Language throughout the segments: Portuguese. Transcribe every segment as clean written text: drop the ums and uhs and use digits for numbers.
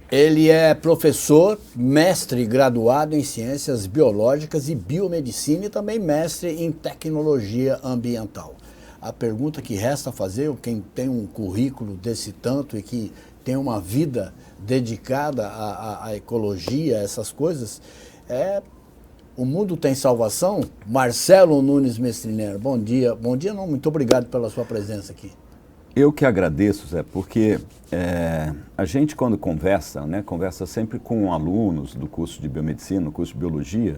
Ele é professor, mestre graduado em Ciências Biológicas e Biomedicina e também mestre em Tecnologia Ambiental. A pergunta que resta fazer, quem tem um currículo desse tanto e que tem uma vida dedicada à ecologia, a essas coisas, é: o mundo tem salvação? Marcelo Nunes Mestrinero, bom dia. Bom dia não, muito obrigado pela sua presença aqui. Eu que agradeço, Zé, porque a gente quando conversa, né, conversa sempre com alunos do curso de biomedicina, do curso de biologia,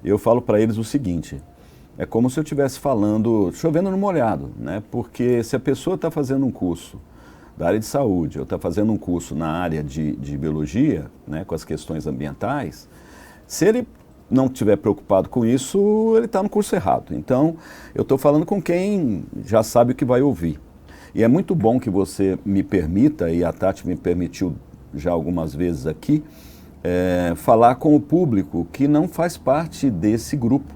eu falo para eles o seguinte: é como se eu estivesse falando, chovendo no molhado, né, porque se a pessoa está fazendo um curso da área de saúde ou está fazendo um curso na área de biologia, né, com as questões ambientais, se ele não estiver preocupado com isso, ele está no curso errado. Então, eu estou falando com quem já sabe o que vai ouvir. E é muito bom que você me permita, e a Tati me permitiu já algumas vezes aqui, falar com o público que não faz parte desse grupo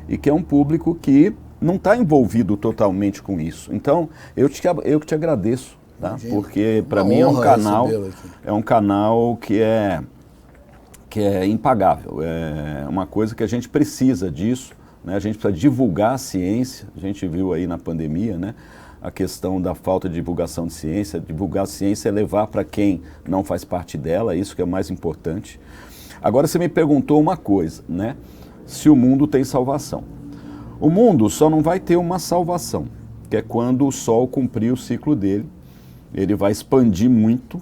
e que é um público que não está envolvido totalmente com isso. Então, eu que te agradeço, tá? Porque para mim é um canal que é impagável, é uma coisa que a gente precisa disso, né? A gente precisa divulgar a ciência, a gente viu aí na pandemia, né? A questão da falta de divulgação de ciência. Divulgar a ciência é levar para quem não faz parte dela, isso que é o mais importante. Agora você me perguntou uma coisa, né? Se o mundo tem salvação. O mundo só não vai ter uma salvação, que é quando o Sol cumprir o ciclo dele, ele vai expandir muito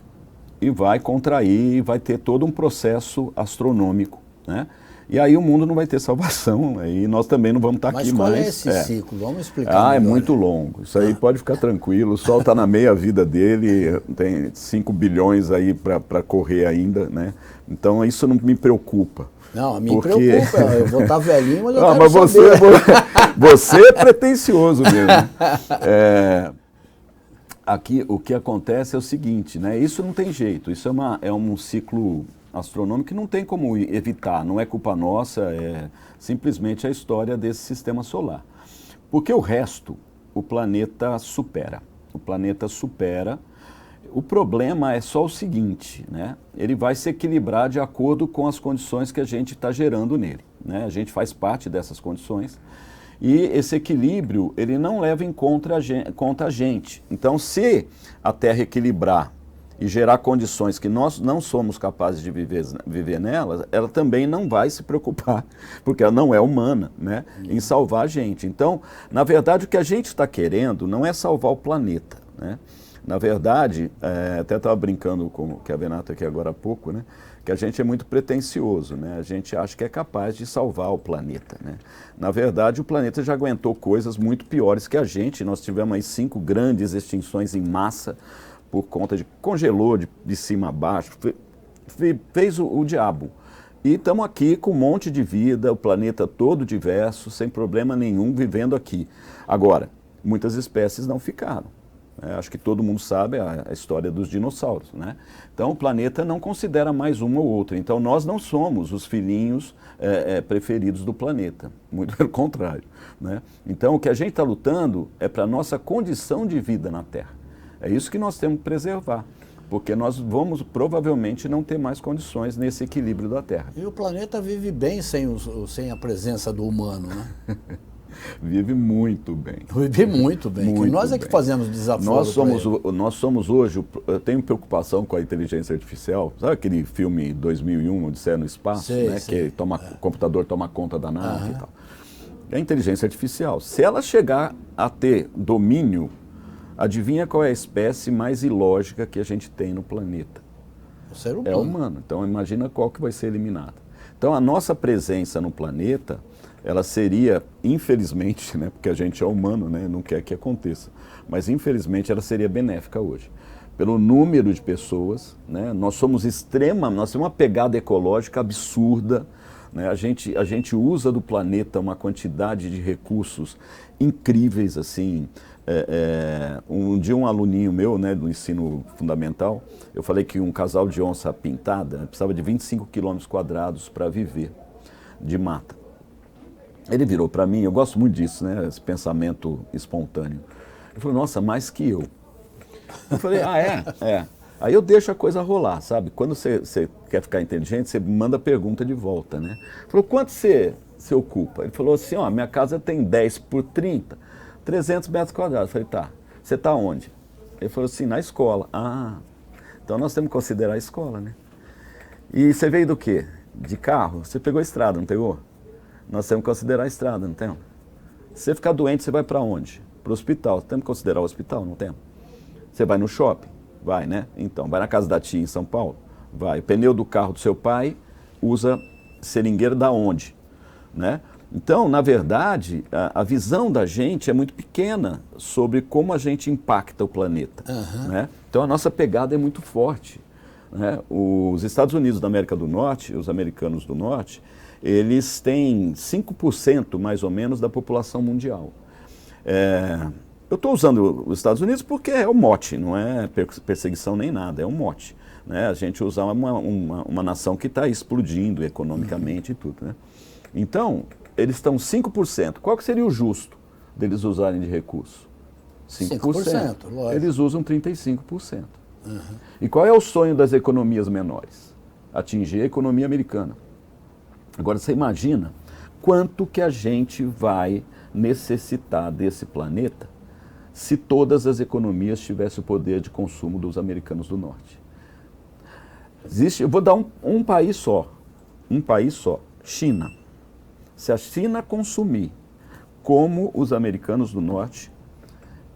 e vai contrair, e vai ter todo um processo astronômico, né? E aí o mundo não vai ter salvação, aí nós também não vamos estar aqui mais. Mas qual é esse ciclo? Vamos explicar melhor. É muito longo, isso aí pode ficar tranquilo, o Sol está na meia vida dele, tem 5 bilhões aí para correr ainda, né? Então isso não me preocupa. Não, me preocupa, eu vou estar velhinho, mas eu quero mas saber. Você é pretensioso mesmo. Aqui o que acontece é o seguinte, né? Isso não tem jeito, isso é um ciclo astronômico que não tem como evitar, não é culpa nossa, é simplesmente a história desse sistema solar. Porque o resto, o planeta supera. O planeta supera. O problema é só o seguinte, né? Ele vai se equilibrar de acordo com as condições que a gente está gerando nele, né? A gente faz parte dessas condições. E esse equilíbrio, ele não leva em conta a gente. Então, se a Terra equilibrar e gerar condições que nós não somos capazes de viver nelas, ela também não vai se preocupar, porque ela não é humana, né, em salvar a gente. Então, na verdade, o que a gente está querendo não é salvar o planeta, né? Na verdade, até estava brincando com o Kevin aqui agora há pouco, né, que a gente é muito pretensioso, né? A gente acha que é capaz de salvar o planeta, né? Na verdade, o planeta já aguentou coisas muito piores que a gente. Nós tivemos aí 5 grandes extinções em massa, por conta de congelou de cima a baixo, fez o diabo. E estamos aqui com um monte de vida, o planeta todo diverso, sem problema nenhum, vivendo aqui. Agora, muitas espécies não ficaram. Acho que todo mundo sabe a história dos dinossauros, né? Então o planeta não considera mais um ou outro. Então nós não somos os filhinhos preferidos do planeta, muito pelo contrário, né? Então o que a gente está lutando é para a nossa condição de vida na Terra. É isso que nós temos que preservar, porque nós vamos provavelmente não ter mais condições nesse equilíbrio da Terra. E o planeta vive bem sem a presença do humano, né? Vive muito bem. Vive muito bem. Muito nós é bem. que fazemos desaforo. Nós somos hoje, eu tenho preocupação com a inteligência artificial. Sabe aquele filme 2001, Odisseia no Espaço? Sei, né? sei. Que o computador toma conta da nave e tal. É a inteligência artificial. Se ela chegar a ter domínio, adivinha qual é a espécie mais ilógica que a gente tem no planeta? O ser humano. É humano. Então imagina qual que vai ser eliminada. Então a nossa presença no planeta, ela seria, infelizmente, né, porque a gente é humano, né, não quer que aconteça, mas infelizmente ela seria benéfica hoje. Pelo número de pessoas, né, nós temos uma pegada ecológica absurda, né, a gente usa do planeta uma quantidade de recursos incríveis, assim. Um dia um aluninho meu, né, do ensino fundamental, eu falei que um casal de onça pintada precisava de 25 km² para viver de mata. Ele virou para mim, eu gosto muito disso, né, esse pensamento espontâneo. Ele falou, nossa, mais que eu. Eu falei, é. Aí eu deixo a coisa rolar, sabe? Quando você quer ficar inteligente, você manda pergunta de volta, né? Falou, quanto você ocupa? Ele falou assim, ó, minha casa tem 10 por 30, 300 metros quadrados. Eu falei, tá, você está onde? Ele falou assim, na escola. Ah, então nós temos que considerar a escola, né? E você veio do quê? De carro? Você pegou a estrada, não pegou? Nós temos que considerar a estrada, não temos? Se você ficar doente, você vai para onde? Para o hospital. Temos que considerar o hospital, não temos? Você vai no shopping? Vai, né? Então, vai na casa da tia em São Paulo? Vai. O pneu do carro do seu pai usa seringueira da onde? Né? Então, na verdade, a visão da gente é muito pequena sobre como a gente impacta o planeta. Né? Então, a nossa pegada é muito forte. Né? Os Estados Unidos da América do Norte, os americanos do Norte, eles têm 5% mais ou menos da população mundial. Eu estou usando os Estados Unidos porque é o mote, não é perseguição nem nada, é um mote. Né? A gente usa uma nação que está explodindo economicamente e tudo. Né? Então, eles estão 5%. Qual que seria o justo deles usarem de recurso? 5%. Lógico. Eles usam 35%. E qual é o sonho das economias menores? Atingir a economia americana. Agora, você imagina quanto que a gente vai necessitar desse planeta se todas as economias tivessem o poder de consumo dos americanos do Norte. Eu vou dar um país só, China. Se a China consumir como os americanos do Norte,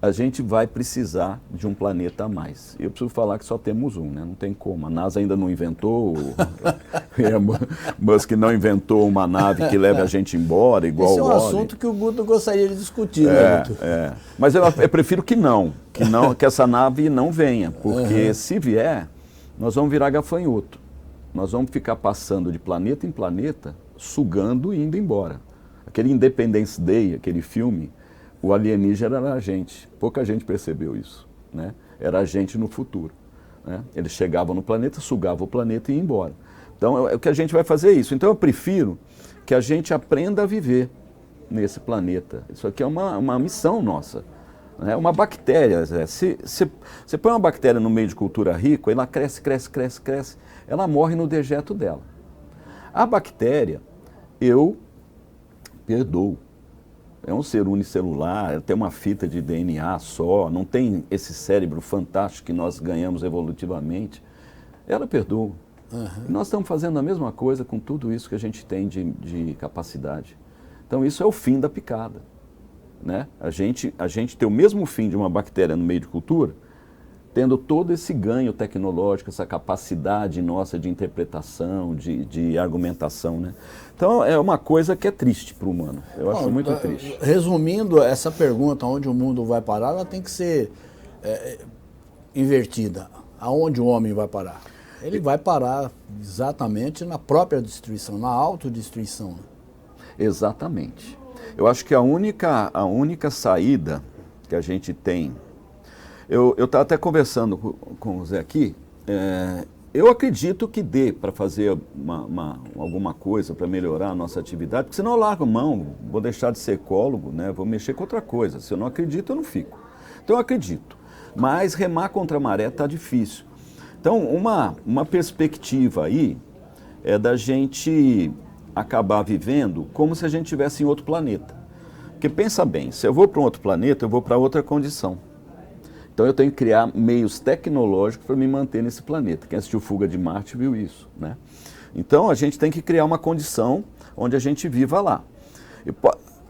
a gente vai precisar de um planeta a mais. Eu preciso falar que só temos um, né? Não tem como. A NASA ainda não inventou, Musk não inventou uma nave que leve a gente embora, igual o Wall-E. Esse é um assunto que o Guto gostaria de discutir, né, Guto? Mas eu prefiro que que essa nave não venha, porque se vier, nós vamos virar gafanhoto. Nós vamos ficar passando de planeta em planeta, sugando e indo embora. Aquele Independence Day, aquele filme, o alienígena era a gente. Pouca gente percebeu isso. Né? Era a gente no futuro. Né? Eles chegavam no planeta, sugavam o planeta e iam embora. Então, o que a gente vai fazer é isso. Então, eu prefiro que a gente aprenda a viver nesse planeta. Isso aqui é uma missão nossa. Né? Uma bactéria. Se você põe uma bactéria no meio de cultura rica, ela cresce, ela morre no dejeto dela. A bactéria, eu perdoo. É um ser unicelular, tem uma fita de DNA só, não tem esse cérebro fantástico que nós ganhamos evolutivamente. Ela perdoa. Nós estamos fazendo a mesma coisa com tudo isso que a gente tem de capacidade. Então isso é o fim da picada. Né? A gente tem o mesmo fim de uma bactéria no meio de cultura, tendo todo esse ganho tecnológico, essa capacidade nossa de interpretação, de argumentação. Né? Então, é uma coisa que é triste para o humano. Eu acho muito triste. Resumindo, essa pergunta, onde o mundo vai parar, ela tem que ser invertida. Aonde o homem vai parar? Ele vai parar exatamente na própria destruição, na autodestruição. Né? Exatamente. Eu acho que a única saída que a gente tem... Eu estava até conversando com o Zé aqui, eu acredito que dê para fazer alguma coisa para melhorar a nossa atividade, porque senão eu largo mão, vou deixar de ser ecólogo, né, vou mexer com outra coisa. Se eu não acredito, eu não fico. Então eu acredito, mas remar contra a maré está difícil. Então uma perspectiva aí é da gente acabar vivendo como se a gente estivesse em outro planeta. Porque pensa bem, se eu vou para um outro planeta, eu vou para outra condição. Então eu tenho que criar meios tecnológicos para me manter nesse planeta. Quem assistiu Fuga de Marte viu isso. Né? Então a gente tem que criar uma condição onde a gente viva lá.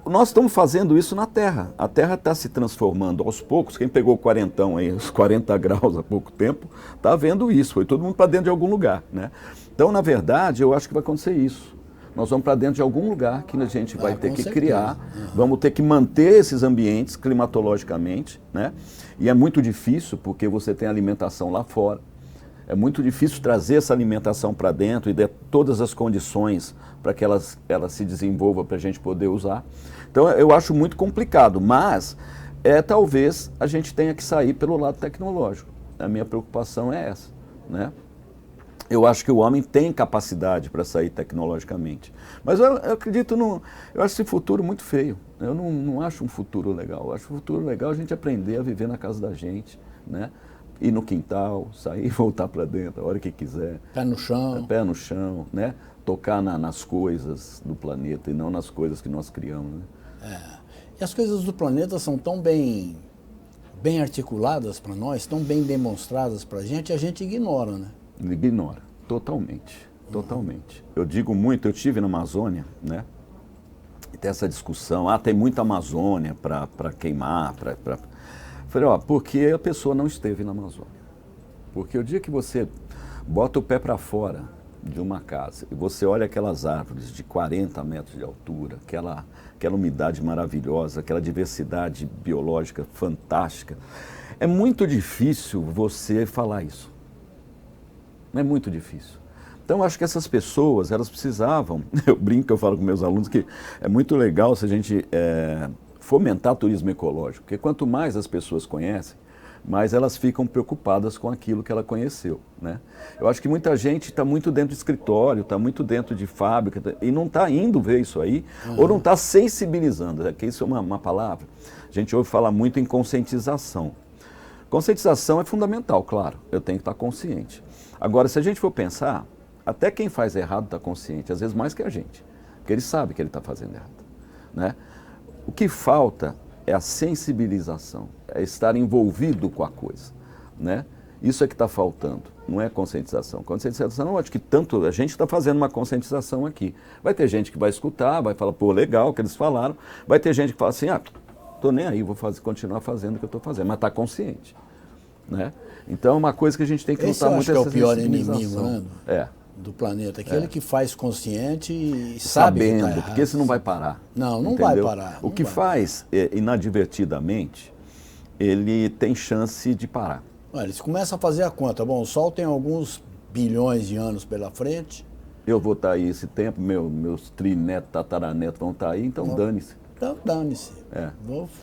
Nós estamos fazendo isso na Terra. A Terra está se transformando aos poucos. Quem pegou o quarentão aí, os 40 graus há pouco tempo, está vendo isso. Foi todo mundo para dentro de algum lugar. Né? Então, na verdade, eu acho que vai acontecer isso. Nós vamos para dentro de algum lugar que a gente vai ter que criar, vamos ter que manter esses ambientes climatologicamente, né? E é muito difícil porque você tem alimentação lá fora, é muito difícil trazer essa alimentação para dentro e dar todas as condições para que ela se desenvolva para a gente poder usar. Então eu acho muito complicado, mas talvez a gente tenha que sair pelo lado tecnológico. A minha preocupação é essa, né? Eu acho que o homem tem capacidade para sair tecnologicamente. Mas eu acredito eu acho esse futuro muito feio. Eu não acho um futuro legal. Eu acho um futuro legal a gente aprender a viver na casa da gente, né? ir no quintal, sair e voltar para dentro, a hora que quiser. Pé no chão. Pé no chão, né? Tocar nas coisas do planeta e não nas coisas que nós criamos. Né? E as coisas do planeta são tão bem articuladas para nós, tão bem demonstradas para a gente ignora, né? Ignora, totalmente, totalmente. Eu digo muito, eu estive na Amazônia, né? E tem essa discussão, tem muita Amazônia para queimar, Falei, porque a pessoa não esteve na Amazônia. Porque o dia que você bota o pé para fora de uma casa e você olha aquelas árvores de 40 metros de altura, aquela umidade maravilhosa, aquela diversidade biológica fantástica, é muito difícil você falar isso. É muito difícil. Então, eu acho que essas pessoas, elas precisavam, eu brinco, eu falo com meus alunos que é muito legal se a gente fomentar turismo ecológico, porque quanto mais as pessoas conhecem, mais elas ficam preocupadas com aquilo que ela conheceu, né? Eu acho que muita gente está muito dentro de escritório, está muito dentro de fábrica e não está indo ver isso aí, ou não está sensibilizando, que isso é uma palavra. A gente ouve falar muito em conscientização. Conscientização é fundamental, claro, eu tenho que estar consciente. Agora, se a gente for pensar, até quem faz errado está consciente, às vezes mais que a gente, porque ele sabe que ele está fazendo errado, né? O que falta é a sensibilização, é estar envolvido com a coisa, né? Isso é que está faltando, não é conscientização. Conscientização, eu acho que tanto a gente está fazendo uma conscientização aqui. Vai ter gente que vai escutar, vai falar, pô, legal o que eles falaram. Vai ter gente que fala assim, tô nem aí, vou continuar fazendo o que eu estou fazendo, mas está consciente, né? Então é uma coisa que a gente tem que lutar muito, essa sensibilização. Esse é o pior inimigo, né? Do planeta, aquele que faz consciente e sabe que tá errado. Porque esse não vai parar. Não vai parar. O que faz, inadvertidamente, ele tem chance de parar. Olha, eles começam a fazer a conta. Bom, o Sol tem alguns bilhões de anos pela frente. Eu vou estar aí esse tempo, meus trinetos, tataranetos vão estar aí, então dane-se. Então dane-se.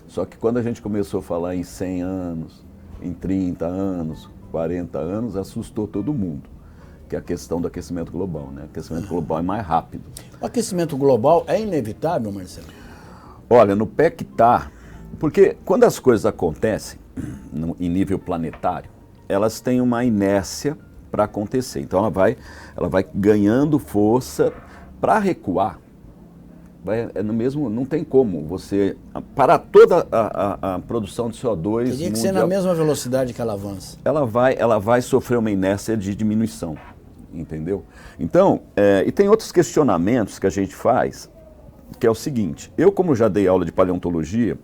Só que quando a gente começou a falar em 100 anos, em 30 anos, 40 anos, assustou todo mundo. Que é a questão do aquecimento global, né? O aquecimento global é mais rápido. O aquecimento global é inevitável, Marcelo? Olha, no pé que está, porque quando as coisas acontecem em nível planetário, elas têm uma inércia para acontecer. Então ela vai ganhando força para recuar. Não tem como você parar toda a produção de CO2 teria que mundial, ser na mesma velocidade que ela avança. Ela vai sofrer uma inércia de diminuição, entendeu? Então, e tem outros questionamentos que a gente faz, que é o seguinte, eu como já dei aula de paleontologia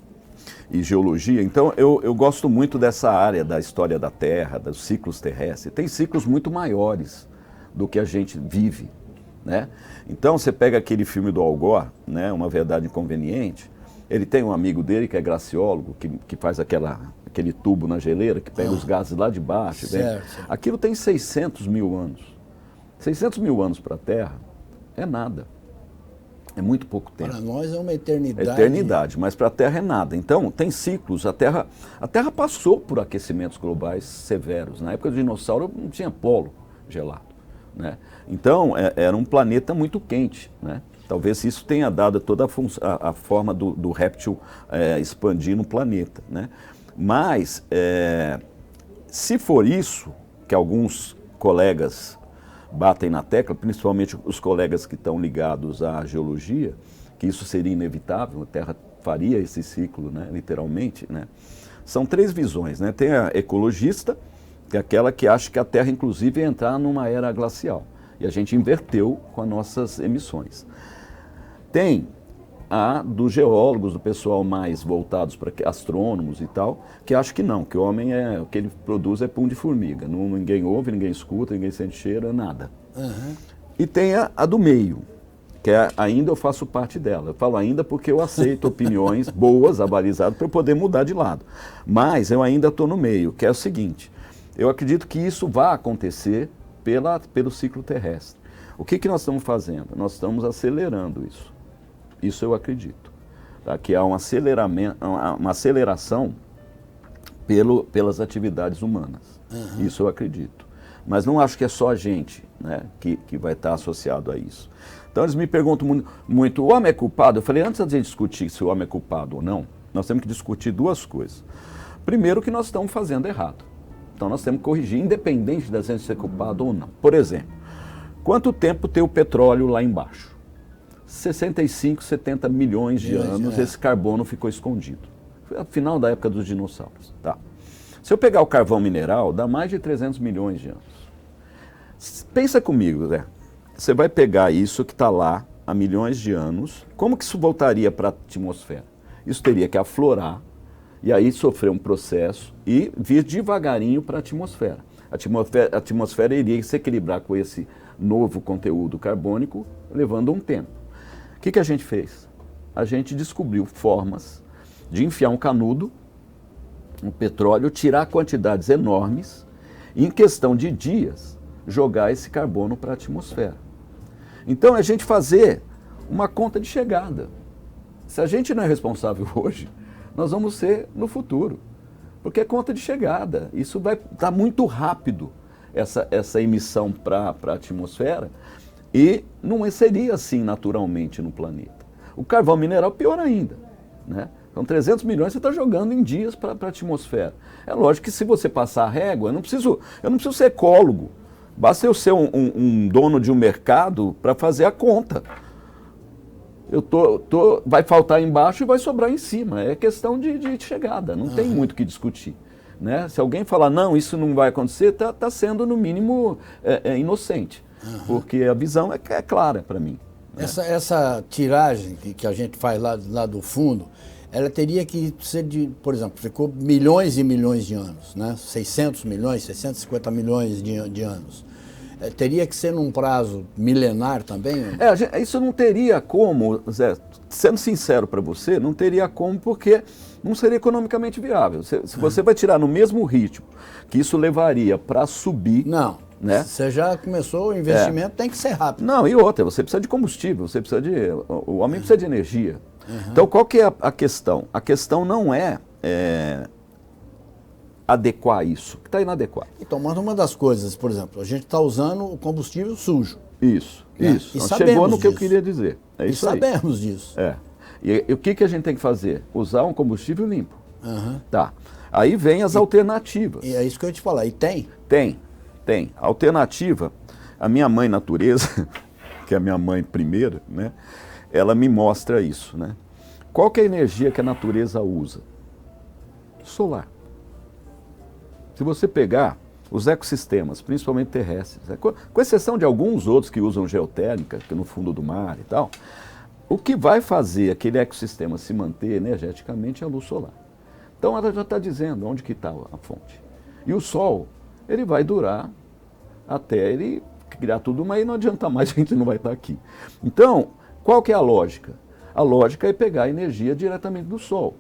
e geologia, então eu gosto muito dessa área da história da Terra, dos ciclos terrestres. Tem ciclos muito maiores do que a gente vive, né? Então você pega aquele filme do Al Gore, né, Uma Verdade Inconveniente, ele tem um amigo dele que é glaciólogo, que faz aquele tubo na geleira, que pega os gases lá de baixo. Certo. Aquilo tem 600 mil anos. 600 mil anos para a Terra é nada. É muito pouco tempo. Para nós é uma eternidade. É eternidade, mas para a Terra é nada. Então, tem ciclos. A Terra passou por aquecimentos globais severos. Na época do dinossauro não tinha polo gelado, né? Então, era um planeta muito quente, né? Talvez isso tenha dado toda a forma do réptil expandir no planeta, né? Mas, se for isso, que alguns colegas batem na tecla, principalmente os colegas que estão ligados à geologia, que isso seria inevitável, a Terra faria esse ciclo, né, literalmente, né? São três visões, né? Tem a ecologista, que é aquela que acha que a Terra, inclusive, ia entrar numa era glacial. E a gente inverteu com as nossas emissões. Tem a dos geólogos, do pessoal mais voltados para astrônomos e tal, que acha que não, que o homem o que ele produz é pum de formiga. Ninguém ouve, ninguém escuta, ninguém sente cheiro, nada. E tem a do meio, que ainda eu faço parte dela. Eu falo ainda porque eu aceito opiniões boas, abalizadas, para eu poder mudar de lado. Mas eu ainda estou no meio, que é o seguinte, eu acredito que isso vai acontecer pelo ciclo terrestre. O que nós estamos fazendo? Nós estamos acelerando isso. Isso eu acredito. Tá? Que há um aceleramento, uma aceleração pelas atividades humanas. Isso eu acredito. Mas não acho que é só a gente, né, que vai estar associado a isso. Então eles me perguntam muito, o homem é culpado? Eu falei, antes de discutir se o homem é culpado ou não, nós temos que discutir duas coisas. Primeiro, que nós estamos fazendo errado. Então nós temos que corrigir, independente da gente ser culpado ou não. Por exemplo, quanto tempo tem o petróleo lá embaixo? 65, 70 milhões de anos esse carbono ficou escondido. Foi ao final da época dos dinossauros. Tá. Se eu pegar o carvão mineral, dá mais de 300 milhões de anos. Pensa comigo, Zé. Você vai pegar isso que está lá há milhões de anos, como que isso voltaria para a atmosfera? Isso teria que aflorar, e aí sofrer um processo e vir devagarinho para a atmosfera. A atmosfera iria se equilibrar com esse novo conteúdo carbônico, levando um tempo. O que a gente fez? A gente descobriu formas de enfiar um canudo, um petróleo, tirar quantidades enormes e, em questão de dias, jogar esse carbono para a atmosfera. Então, a gente fazer uma conta de chegada. Se a gente não é responsável hoje, nós vamos ser no futuro. Porque é conta de chegada. Isso vai estar muito rápido, essa emissão para a atmosfera, e não seria assim naturalmente no planeta. O carvão mineral, pior ainda, né? Então, 300 milhões você está jogando em dias para a atmosfera. É lógico que se você passar a régua, eu não preciso ser ecólogo. Basta eu ser um dono de um mercado para fazer a conta. Vai faltar embaixo e vai sobrar em cima. É questão de chegada, não tem muito o que discutir. Né? Se alguém falar, não, isso não vai acontecer, está sendo, no mínimo, inocente. Porque a visão é clara para mim. Né? Essa tiragem que a gente faz lá do fundo, ela teria que ser de, por exemplo, ficou milhões e milhões de anos, né? 600 milhões, 650 milhões de anos. Teria que ser num prazo milenar também? Isso não teria como, Zé, sendo sincero para você, não teria como, porque não seria economicamente viável. Se você vai tirar no mesmo ritmo que isso levaria para subir... Não. Né? Você já começou, o investimento tem que ser rápido. Não, e outra, você precisa de combustível, o homem precisa de energia. Então, qual que é a questão? A questão não é adequar isso, que está inadequado. Então, mas uma das coisas, por exemplo, a gente está usando o combustível sujo. Isso, né? Isso. Então, chegou no que eu queria dizer. É isso aí. Sabemos disso. E o que a gente tem que fazer? Usar um combustível limpo. Tá. Aí vem as alternativas. E é isso que eu ia te falar. E tem? Tem. A alternativa, a minha mãe natureza, que é a minha mãe primeira, né? Ela me mostra isso, né? Qual que é a energia que a natureza usa? Solar. Se você pegar os ecossistemas, principalmente terrestres, né? Com exceção de alguns outros que usam geotérmica, que é no fundo do mar e tal, o que vai fazer aquele ecossistema se manter energeticamente é a luz solar. Então ela já está dizendo onde que está a fonte. E o Sol, ele vai durar até ele criar tudo, mas aí não adianta mais, a gente não vai estar aqui. Então, qual que é a lógica? A lógica é pegar a energia diretamente do Sol.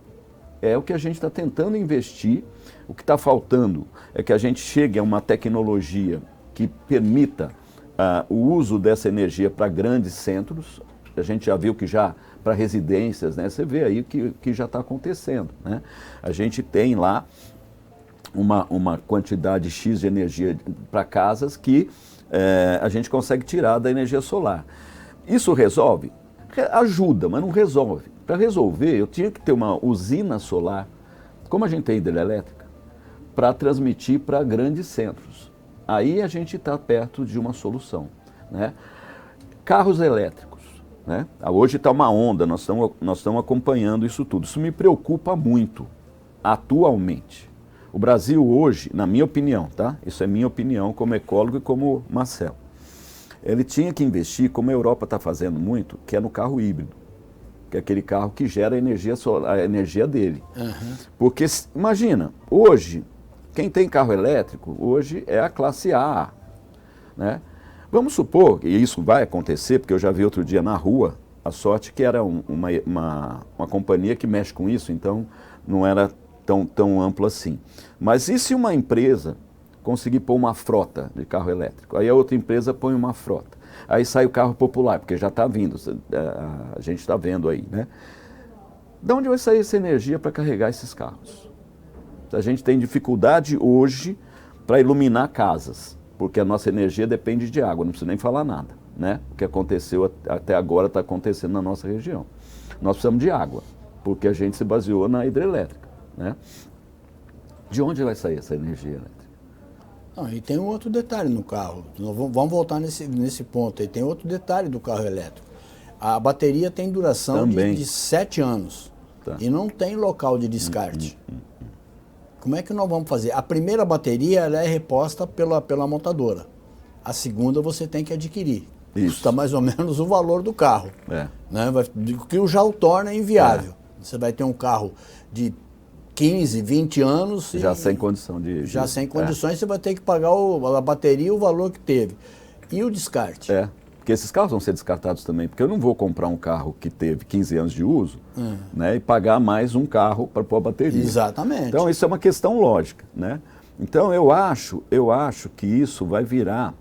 É o que a gente está tentando investir. O que está faltando é que a gente chegue a uma tecnologia que permita o uso dessa energia para grandes centros. A gente já viu que já para residências, né? Você vê aí que já está acontecendo, né? A gente tem lá uma quantidade X de energia para casas que a gente consegue tirar da energia solar. Isso resolve? Ajuda, mas não resolve. Para resolver, eu tinha que ter uma usina solar, como a gente tem hidrelétrica, para transmitir para grandes centros. Aí a gente está perto de uma solução, né? Carros elétricos, né? Hoje está uma onda, nós estamos acompanhando isso tudo. Isso me preocupa muito, atualmente. O Brasil hoje, na minha opinião, tá? Isso é minha opinião como ecólogo e como Marcelo. Ele tinha que investir, como a Europa está fazendo muito, que é no carro híbrido, que é aquele carro que gera energia solar, a energia dele. Porque, imagina, hoje, quem tem carro elétrico, hoje é a classe A, né? Vamos supor, e isso vai acontecer, porque eu já vi outro dia na rua, a sorte que era uma companhia que mexe com isso, então não era tão amplo assim. Mas e se uma empresa conseguir pôr uma frota de carro elétrico? Aí a outra empresa põe uma frota. Aí sai o carro popular, porque já está vindo, a gente está vendo aí, né? De onde vai sair essa energia para carregar esses carros? A gente tem dificuldade hoje para iluminar casas, porque a nossa energia depende de água, não preciso nem falar nada, né? O que aconteceu até agora está acontecendo na nossa região. Nós precisamos de água, porque a gente se baseou na hidrelétrica, né? De onde vai sair essa energia elétrica? Não, e tem um outro detalhe no carro. Vamos voltar nesse ponto aí. Tem outro detalhe do carro elétrico. A bateria tem duração de 7 anos. Tá. E não tem local de descarte. Como é que nós vamos fazer? A primeira bateria ela é reposta pela montadora. A segunda você tem que adquirir. Isso custa mais ou menos o valor do carro. Né? O que já o torna inviável. Você vai ter um carro de 15, 20 anos. Já sem condição de. Já sem condições, você vai ter que pagar a bateria o valor que teve. E o descarte? Porque esses carros vão ser descartados também, porque eu não vou comprar um carro que teve 15 anos de uso, né, e pagar mais um carro para pôr a bateria. Exatamente. Então isso é uma questão lógica, né? Então eu acho que isso vai virar...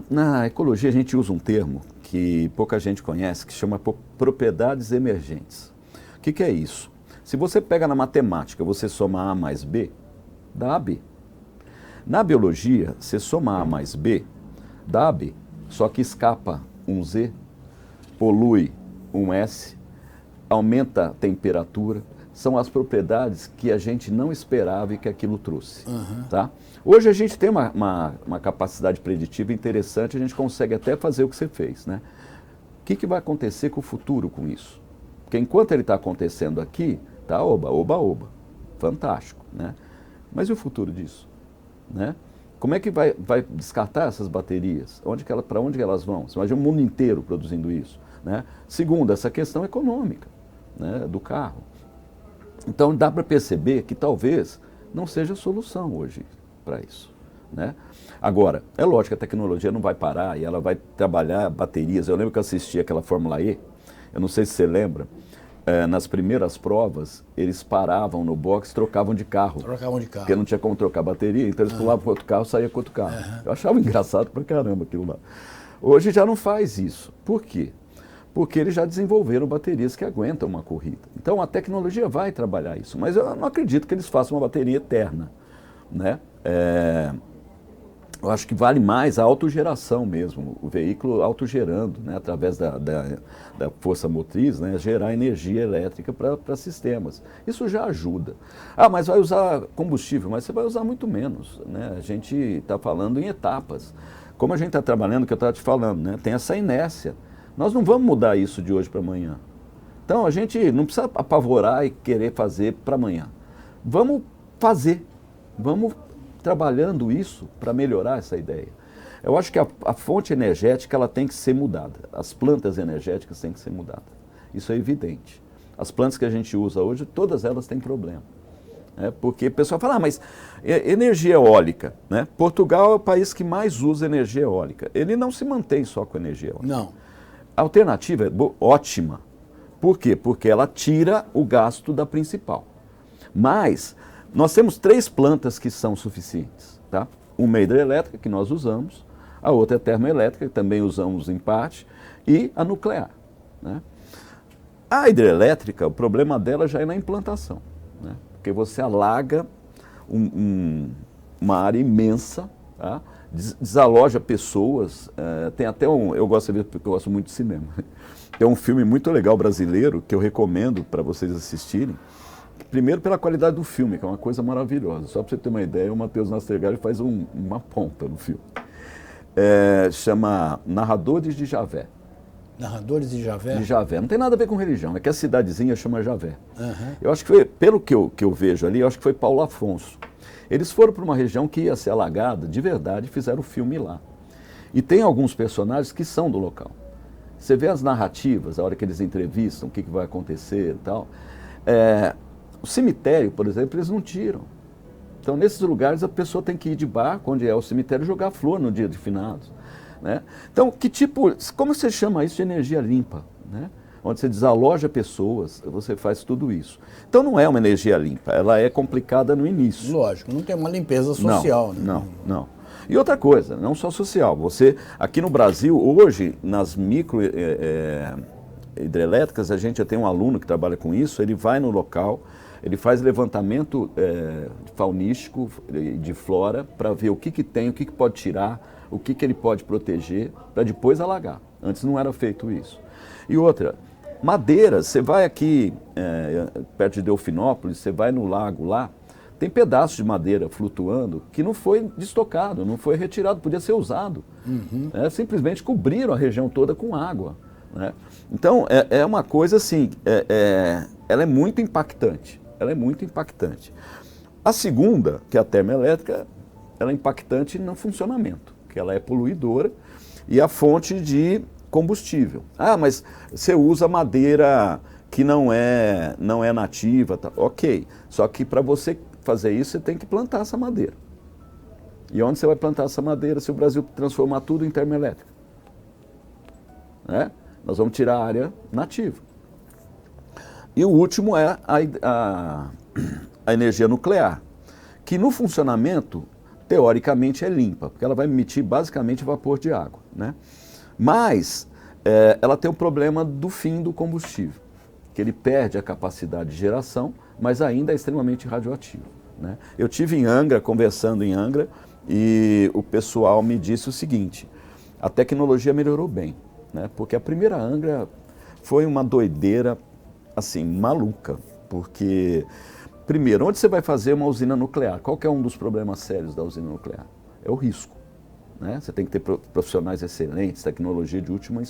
Na ecologia a gente usa um termo que pouca gente conhece, que chama propriedades emergentes. O que é isso? Se você pega na matemática, você soma A mais B, dá AB. Na biologia, você soma A mais B, dá AB. Só que escapa um Z, polui um S, aumenta a temperatura. São as propriedades que a gente não esperava e que aquilo trouxe. Tá? Hoje a gente tem uma capacidade preditiva interessante, a gente consegue até fazer o que você fez. Né? O que vai acontecer com o futuro com isso? Porque enquanto ele está acontecendo aqui, tá oba, oba, oba. Fantástico. Né? Mas e o futuro disso? Né? Como é que vai descartar essas baterias? Para onde elas vão? Você imagina o mundo inteiro produzindo isso. Né? Segundo, essa questão econômica, né, do carro. Então dá para perceber que talvez não seja a solução hoje para isso. Né? Agora, é lógico que a tecnologia não vai parar e ela vai trabalhar baterias. Eu lembro que eu assisti aquela Fórmula E, eu não sei se você lembra, nas primeiras provas, eles paravam no box e trocavam de carro. Porque não tinha como trocar bateria, então eles pulavam com outro carro, saía com outro carro. Eu achava engraçado pra caramba aquilo lá. Hoje já não faz isso. Por quê? Porque eles já desenvolveram baterias que aguentam uma corrida. Então a tecnologia vai trabalhar isso, mas eu não acredito que eles façam uma bateria eterna. Né? Eu acho que vale mais a autogeração mesmo, o veículo autogerando, né, através da força motriz, né, gerar energia elétrica para sistemas. Isso já ajuda. Mas vai usar combustível, mas você vai usar muito menos. Né? A gente está falando em etapas. Como a gente está trabalhando, que eu estava te falando, né, tem essa inércia. Nós não vamos mudar isso de hoje para amanhã. Então a gente não precisa apavorar e querer fazer para amanhã. Vamos fazer, vamos trabalhando isso para melhorar essa ideia. Eu acho que a fonte energética ela tem que ser mudada. As plantas energéticas têm que ser mudadas. Isso é evidente. As plantas que a gente usa hoje, todas elas têm problema. Porque o pessoal fala, mas energia eólica, né? Portugal é o país que mais usa energia eólica. Ele não se mantém só com energia eólica. Não. A alternativa é ótima. Por quê? Porque ela tira o gasto da principal. Mas nós temos 3 plantas que são suficientes. Tá? Uma é hidrelétrica, que nós usamos, a outra é termoelétrica, que também usamos em parte, e a nuclear. Né? A hidrelétrica, o problema dela já é na implantação. Né? Porque você alaga uma área imensa, tá? Desaloja pessoas. Tem até eu gosto de ver, porque eu gosto muito de cinema. Tem um filme muito legal brasileiro que eu recomendo para vocês assistirem. Primeiro pela qualidade do filme, que é uma coisa maravilhosa. Só para você ter uma ideia, o Matheus Nastergalli faz uma ponta no filme. Chama Narradores de Javé. Narradores de Javé? De Javé. Não tem nada a ver com religião, é que a cidadezinha chama Javé. Eu acho que foi, pelo que eu vejo ali, eu acho que foi Paulo Afonso. Eles foram para uma região que ia ser alagada, de verdade, e fizeram o filme lá. E tem alguns personagens que são do local. Você vê as narrativas, a hora que eles entrevistam, o que vai acontecer e tal. O cemitério, por exemplo, eles não tiram. Então, nesses lugares, a pessoa tem que ir de barco, onde é o cemitério, jogar flor no dia de finados. Né? Então, como você chama isso de energia limpa? Né? Onde você desaloja pessoas, você faz tudo isso. Então, não é uma energia limpa, ela é complicada no início. Lógico, não tem uma limpeza social. Não. E outra coisa, não só social. Você, aqui no Brasil, hoje, nas micro hidrelétricas, a gente já tem um aluno que trabalha com isso, ele vai no local, ele faz levantamento faunístico, de flora, para ver o que tem, o que pode tirar, o que ele pode proteger, para depois alagar. Antes não era feito isso. E outra, madeira, você vai aqui, perto de Delfinópolis, você vai no lago lá, Tem pedaços de madeira flutuando que não foi destocado, não foi retirado, podia ser usado. Simplesmente cobriram a região toda com água. Né? Então, é uma coisa assim, ela é muito impactante. Ela é muito impactante. A segunda, que é a termoelétrica, ela é impactante no funcionamento, que ela é poluidora e a fonte de combustível. Ah, mas você usa madeira que não é nativa, tá? Ok. Só que para você fazer isso, você tem que plantar essa madeira. E onde você vai plantar essa madeira se o Brasil transformar tudo em termoelétrica? Né? Nós vamos tirar a área nativa. E o último é a energia nuclear, que no funcionamento, teoricamente, é limpa, porque ela vai emitir basicamente vapor de água. Né? Mas ela tem o problema do fim do combustível, que ele perde a capacidade de geração, mas ainda é extremamente radioativo. Né? Eu tive em Angra, conversando em Angra, e o pessoal me disse o seguinte: a tecnologia melhorou bem, né? Porque a primeira Angra foi uma doideira assim, maluca, porque, primeiro, onde você vai fazer uma usina nuclear? Qual que é um dos problemas sérios da usina nuclear? É o risco. Né? Você tem que ter profissionais excelentes, tecnologia de última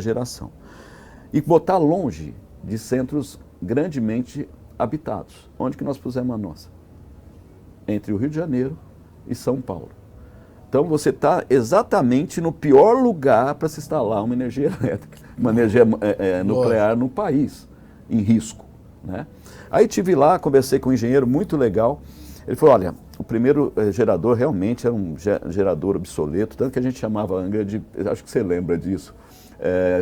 geração. E botar longe de centros grandemente habitados. Onde que nós pusemos a nossa? Entre o Rio de Janeiro e São Paulo. Então você está exatamente no pior lugar para se instalar uma energia elétrica, uma energia nuclear no país, em risco. Né? Aí estive lá, conversei com um engenheiro muito legal. Ele falou: olha, o primeiro gerador realmente era um gerador obsoleto, tanto que a gente chamava a Angra de, acho que você lembra disso,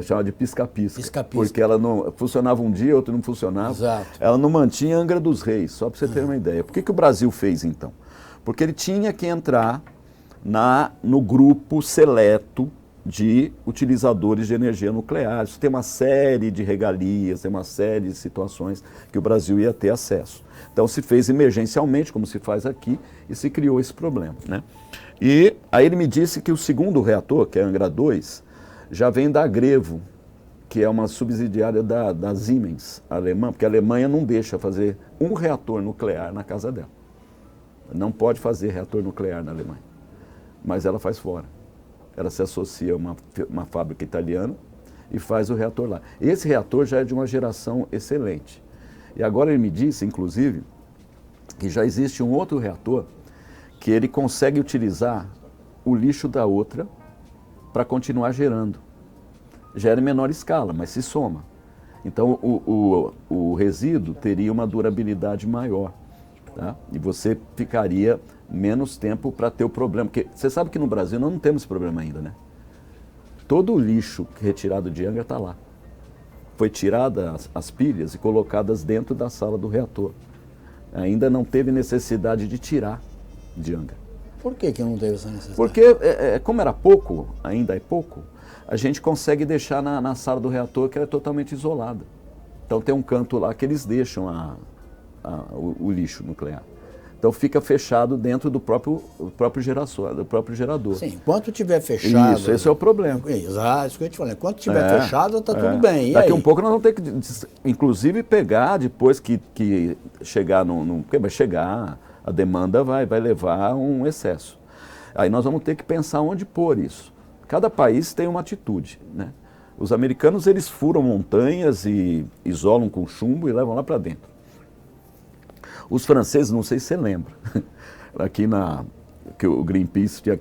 chamava de pisca-pisca. Pisca-pisca. Porque ela não funcionava um dia, outro não funcionava. Exato. Ela não mantinha a Angra dos Reis, só para você ter uma ideia. Por que o Brasil fez então? Porque ele tinha que entrar no grupo seleto de utilizadores de energia nuclear. Isso tem uma série de regalias, tem uma série de situações que o Brasil ia ter acesso. Então se fez emergencialmente, como se faz aqui, e se criou esse problema. Né? E aí ele me disse que o segundo reator, que é a Angra 2, já vem da Grevo, que é uma subsidiária da Siemens alemã, porque a Alemanha não deixa fazer um reator nuclear na casa dela. Não pode fazer reator nuclear na Alemanha, mas ela faz fora. Ela se associa a uma fábrica italiana e faz o reator lá. Esse reator já é de uma geração excelente. E agora ele me disse, inclusive, que já existe um outro reator que ele consegue utilizar o lixo da outra para continuar gerando. Gera em menor escala, mas se soma. Então o resíduo teria uma durabilidade maior. Tá? E você ficaria menos tempo para ter o problema. Porque você sabe que no Brasil nós não temos esse problema ainda, né? Todo o lixo retirado de Angra está lá. Foi tirada as pilhas e colocadas dentro da sala do reator. Ainda não teve necessidade de tirar de Angra. Por que não teve essa necessidade? Porque, como era pouco, ainda é pouco, a gente consegue deixar na sala do reator, que ela é totalmente isolada. Então tem um canto lá que eles deixam o lixo nuclear. Então fica fechado dentro do próprio gerador. Sim, enquanto tiver fechado... Isso, esse é o problema. Exato, isso que eu te falei. Enquanto tiver fechado, está tudo bem. E daqui aí? um pouco nós vamos ter que, inclusive, pegar, depois que chegar porque vai chegar, a demanda vai levar um excesso. Aí nós vamos ter que pensar onde pôr isso. Cada país tem uma atitude, né? Os americanos, eles furam montanhas e isolam com chumbo e levam lá para dentro. Os franceses, não sei se você lembra, aqui que o Greenpeace tinha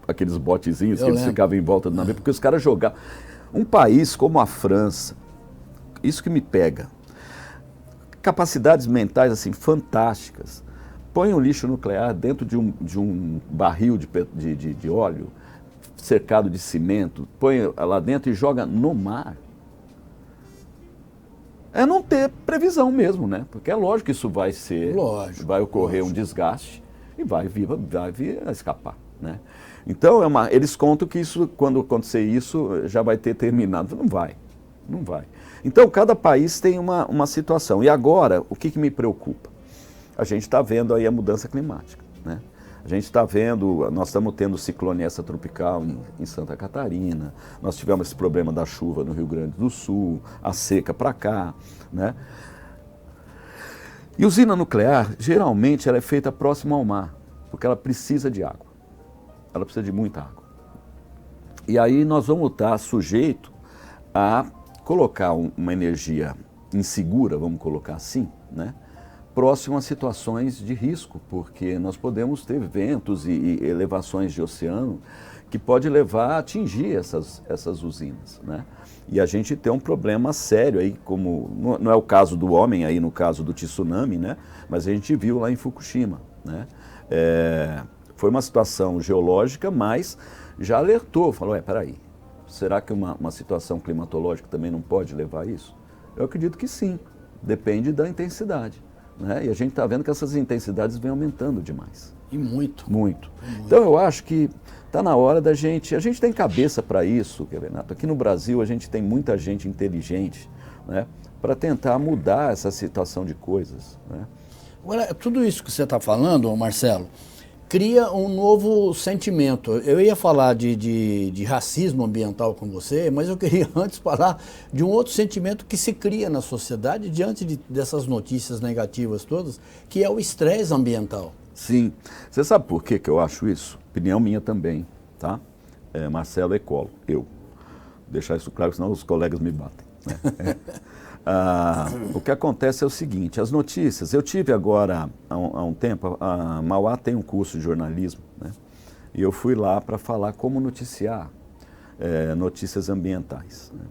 aqueles botezinhos que eles ficavam em volta do navio, porque os caras jogavam. Um país como a França, isso que me pega, capacidades mentais assim fantásticas, põe um lixo nuclear dentro de um barril de óleo, cercado de cimento, põe lá dentro e joga no mar. É não ter previsão mesmo, né? Porque é lógico que isso vai ocorrer um desgaste e vai vir a escapar, né? Então, eles contam que isso, quando acontecer isso, já vai ter terminado. Não vai. Então, cada país tem uma situação. E agora, o que me preocupa? A gente está vendo aí a mudança climática, né? A gente está vendo, nós estamos tendo ciclone extratropical em Santa Catarina, nós tivemos esse problema da chuva no Rio Grande do Sul, a seca para cá, né? E usina nuclear, geralmente, ela é feita próxima ao mar, porque ela precisa de água. Ela precisa de muita água. E aí nós vamos estar sujeito a colocar uma energia insegura, vamos colocar assim, né? Próximo a situações de risco, porque nós podemos ter ventos e elevações de oceano que pode levar a atingir essas usinas, né? E a gente tem um problema sério aí, como não é o caso do homem aí no caso do tsunami, né? Mas a gente viu lá em Fukushima, né? Foi uma situação geológica, mas já alertou, falou, peraí, será que uma situação climatológica também não pode levar a isso? Eu acredito que sim, depende da intensidade, né? E a gente está vendo que essas intensidades vêm aumentando demais. E muito. Muito. Então eu acho que está na hora da gente, a gente tem cabeça para isso, Renato. Aqui no Brasil a gente tem muita gente inteligente, né, para tentar mudar essa situação de coisas, né? Agora, tudo isso que você está falando, Marcelo, cria um novo sentimento. Eu ia falar de racismo ambiental com você, mas eu queria antes falar de um outro sentimento que se cria na sociedade diante dessas notícias negativas todas, que é o estresse ambiental. Sim. Você sabe por que eu acho isso? Opinião minha também, tá? Marcelo é ecólogo, eu. Vou deixar isso claro, senão os colegas me batem, né? O que acontece é o seguinte, as notícias, eu tive agora, há um tempo, a Mauá tem um curso de jornalismo, né? E eu fui lá para falar como noticiar notícias ambientais, né?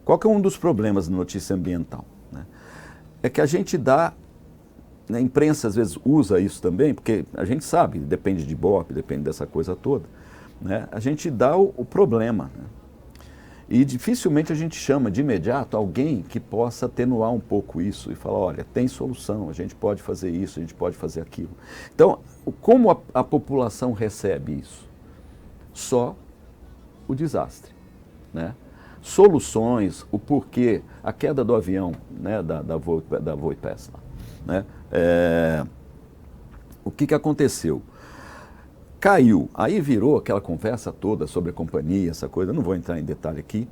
Qual que é um dos problemas da notícia ambiental, né? É que a gente dá, a imprensa às vezes usa isso também, porque a gente sabe, depende de Ibope, depende dessa coisa toda, né? A gente dá o problema, né? E dificilmente a gente chama de imediato alguém que possa atenuar um pouco isso e falar, olha, tem solução, a gente pode fazer isso, a gente pode fazer aquilo. Então, como a população recebe isso? Só o desastre, né? Soluções, o porquê, a queda do avião, né, da Voipes lá, né? O que aconteceu? Caiu, aí virou aquela conversa toda sobre a companhia, essa coisa, eu não vou entrar em detalhe aqui,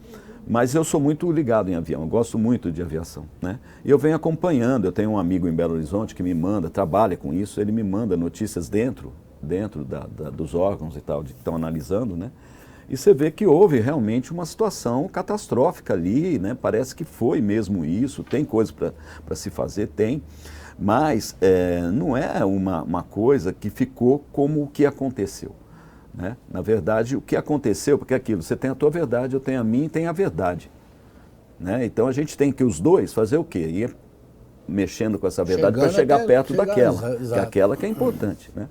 mas eu sou muito ligado em avião, eu gosto muito de aviação, né? E eu venho acompanhando, eu tenho um amigo em Belo Horizonte que me manda, trabalha com isso, ele me manda notícias dentro dos órgãos e tal, que estão analisando, né? E você vê que houve realmente uma situação catastrófica ali, né? Parece que foi mesmo isso, tem coisa para se fazer, tem. Mas não é uma coisa que ficou como o que aconteceu, né? Na verdade, o que aconteceu, porque é aquilo, você tem a tua verdade, eu tenho a minha e tem a verdade, né? Então a gente tem que os dois fazer o quê? Ir mexendo com essa verdade para chegar perto daquela, que é aquela que é importante, né?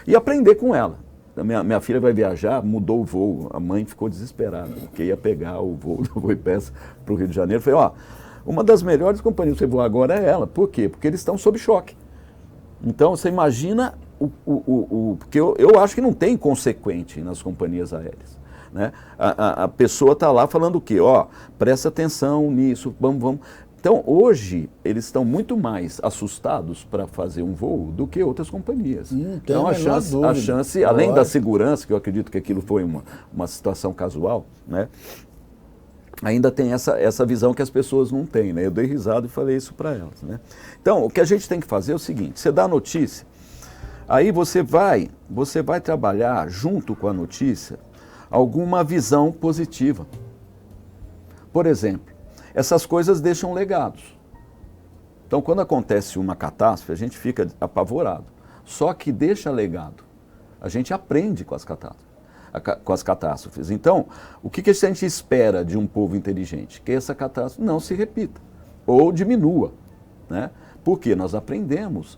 E aprender com ela. Minha filha vai viajar, mudou o voo, a mãe ficou desesperada, porque ia pegar o voo do Voipes para o Rio de Janeiro. Eu falei, uma das melhores companhias que você voar agora é ela. Por quê? Porque eles estão sob choque. Então, você imagina, porque eu acho que não tem inconsequente nas companhias aéreas, né? A pessoa está lá falando o quê? Presta atenção nisso, vamos. Então, hoje, eles estão muito mais assustados para fazer um voo do que outras companhias. Então, a chance, além da segurança, que eu acredito que aquilo foi uma situação casual, né? Ainda tem essa visão que as pessoas não têm, né? Eu dei risada e falei isso para elas, né? Então, o que a gente tem que fazer é o seguinte, você dá a notícia, aí você vai trabalhar junto com a notícia alguma visão positiva. Por exemplo, essas coisas deixam legados. Então, quando acontece uma catástrofe, a gente fica apavorado. Só que deixa legado. A gente aprende com as catástrofes. Então, o que a gente espera de um povo inteligente? Que essa catástrofe não se repita ou diminua, né? Porque nós aprendemos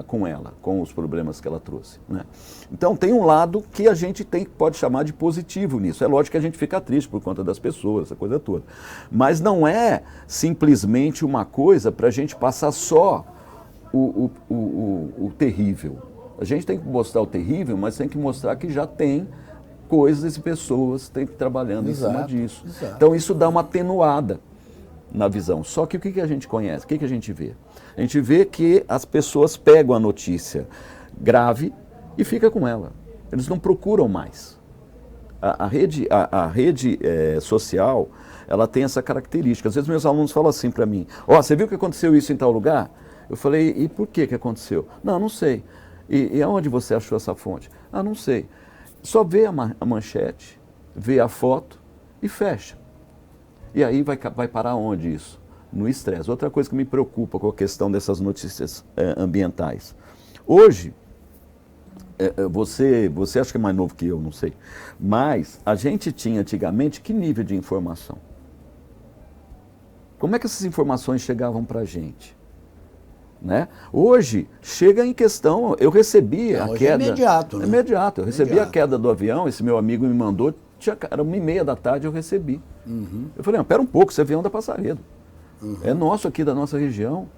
com ela, com os problemas que ela trouxe, né? Então, tem um lado que a gente pode chamar de positivo nisso. É lógico que a gente fica triste por conta das pessoas, essa coisa toda. Mas não é simplesmente uma coisa para a gente passar só o terrível. A gente tem que mostrar o terrível, mas tem que mostrar que já tem coisas e pessoas têm que ir trabalhando em cima disso. Exato. Então isso dá uma atenuada na visão. Só que o que a gente conhece? O que a gente vê? A gente vê que as pessoas pegam a notícia grave e ficam com ela. Eles não procuram mais. A rede social, ela tem essa característica. Às vezes meus alunos falam assim para mim, você viu que aconteceu isso em tal lugar? Eu falei, e por que aconteceu? Não, não sei. E aonde você achou essa fonte? Ah, não sei. Só vê a manchete, vê a foto e fecha. E aí vai parar onde isso? No estresse. Outra coisa que me preocupa com a questão dessas notícias ambientais. Hoje, você acha que é mais novo que eu, não sei, mas a gente tinha antigamente que nível de informação? Como é que essas informações chegavam para a gente? Né? Hoje, chega em questão, eu recebi a queda... É imediato, né? É imediato, eu recebi a queda do avião, esse meu amigo me mandou, era 1h30 da tarde, eu recebi. Eu falei, não, pera um pouco, esse avião da Passaredo. É nosso aqui, da nossa região.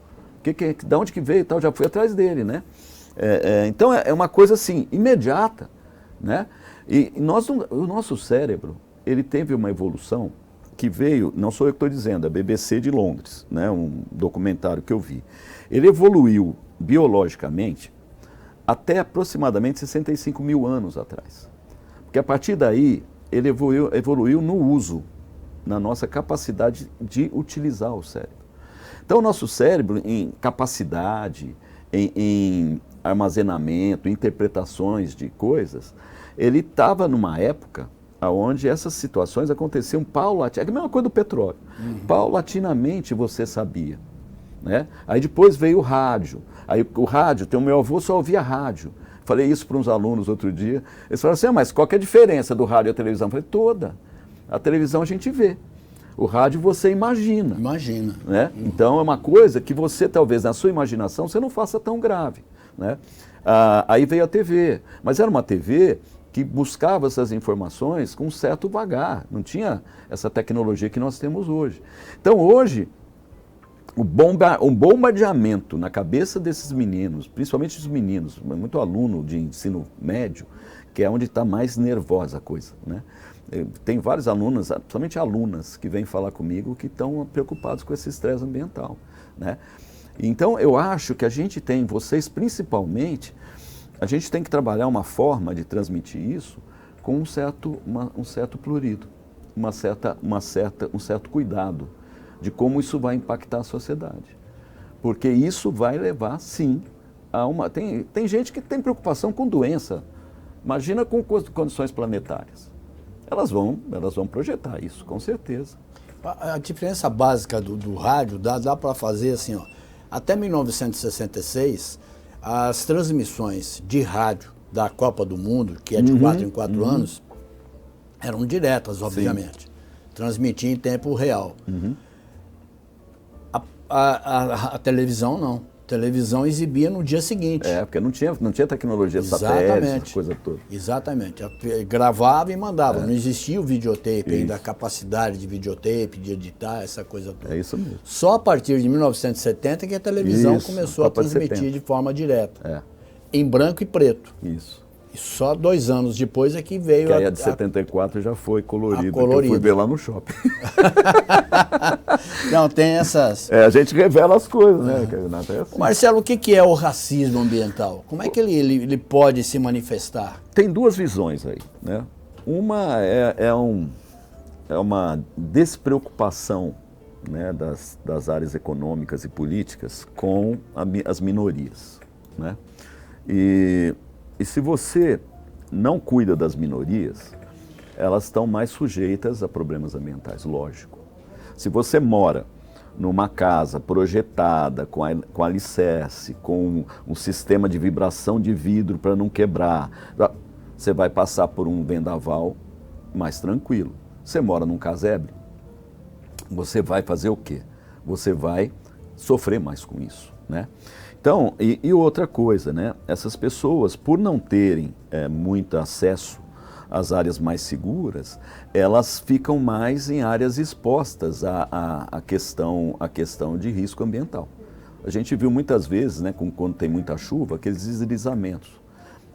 Da onde que veio e tal, já fui atrás dele, né? Então é uma coisa assim, imediata, né? E o nosso cérebro, ele teve uma evolução que veio, não sou eu que estou dizendo, a BBC de Londres, né? Um documentário que eu vi. Ele evoluiu biologicamente até aproximadamente 65 mil anos atrás. Porque a partir daí, ele evoluiu no uso, na nossa capacidade de utilizar o cérebro. Então, o nosso cérebro, em capacidade, em armazenamento, interpretações de coisas, ele estava numa época onde essas situações aconteciam paulatinamente. É a mesma coisa do petróleo. Paulatinamente você sabia. Né? Aí depois veio o rádio. Aí o rádio, o meu avô só ouvia rádio. Falei isso para uns alunos outro dia. Eles falaram assim, mas qual que é a diferença do rádio e a televisão? Eu falei, toda. A televisão a gente vê. O rádio você imagina. Imagina. Né? Então é uma coisa que você, talvez, na sua imaginação, você não faça tão grave. Né? Aí veio a TV. Mas era uma TV que buscava essas informações com um certo vagar. Não tinha essa tecnologia que nós temos hoje. Então hoje, o bombardeamento na cabeça desses meninos, principalmente os meninos, muito aluno de ensino médio, que é onde está mais nervosa a coisa, né? Tem vários alunos, principalmente alunas, que vêm falar comigo que estão preocupados com esse estresse ambiental, né? Então, eu acho que a gente tem, vocês principalmente, a gente tem que trabalhar uma forma de transmitir isso com um certo prurido, um certo cuidado de como isso vai impactar a sociedade. Porque isso vai levar, sim, a uma... Tem gente que tem preocupação com doença. Imagina com condições planetárias. Elas vão projetar isso, com certeza. A diferença básica do rádio dá para fazer assim, ó. Até 1966, as transmissões de rádio da Copa do Mundo, que é de 4 em 4 anos, eram diretas, obviamente. Sim. Transmitia em tempo real. A televisão não. A televisão exibia no dia seguinte. Porque não tinha tecnologia satélite, coisa toda. Exatamente. Gravava e mandava. Não existia o videotape ainda, a capacidade de videotape, de editar, essa coisa toda. É isso mesmo. Só a partir de 1970 que a televisão começou a transmitir de forma direta. Em branco e preto. Isso. E só 2 anos depois é que veio a de 74 já foi colorida, que eu fui ver lá no shopping. Não, tem essas... A gente revela as coisas, né? Assim. Marcelo, o que é o racismo ambiental? Como é que ele pode se manifestar? Tem 2 visões aí, né? Uma é uma despreocupação, né, das áreas econômicas e políticas com as minorias, né? E se você não cuida das minorias, elas estão mais sujeitas a problemas ambientais, lógico. Se você mora numa casa projetada, com alicerce, com um sistema de vibração de vidro para não quebrar, você vai passar por um vendaval mais tranquilo. Você mora num casebre, você vai fazer o quê? Você vai sofrer mais com isso, né? Então, e outra coisa, né? Essas pessoas, por não terem muito acesso às áreas mais seguras, elas ficam mais em áreas expostas à questão de risco ambiental. A gente viu muitas vezes, né, quando tem muita chuva, aqueles deslizamentos.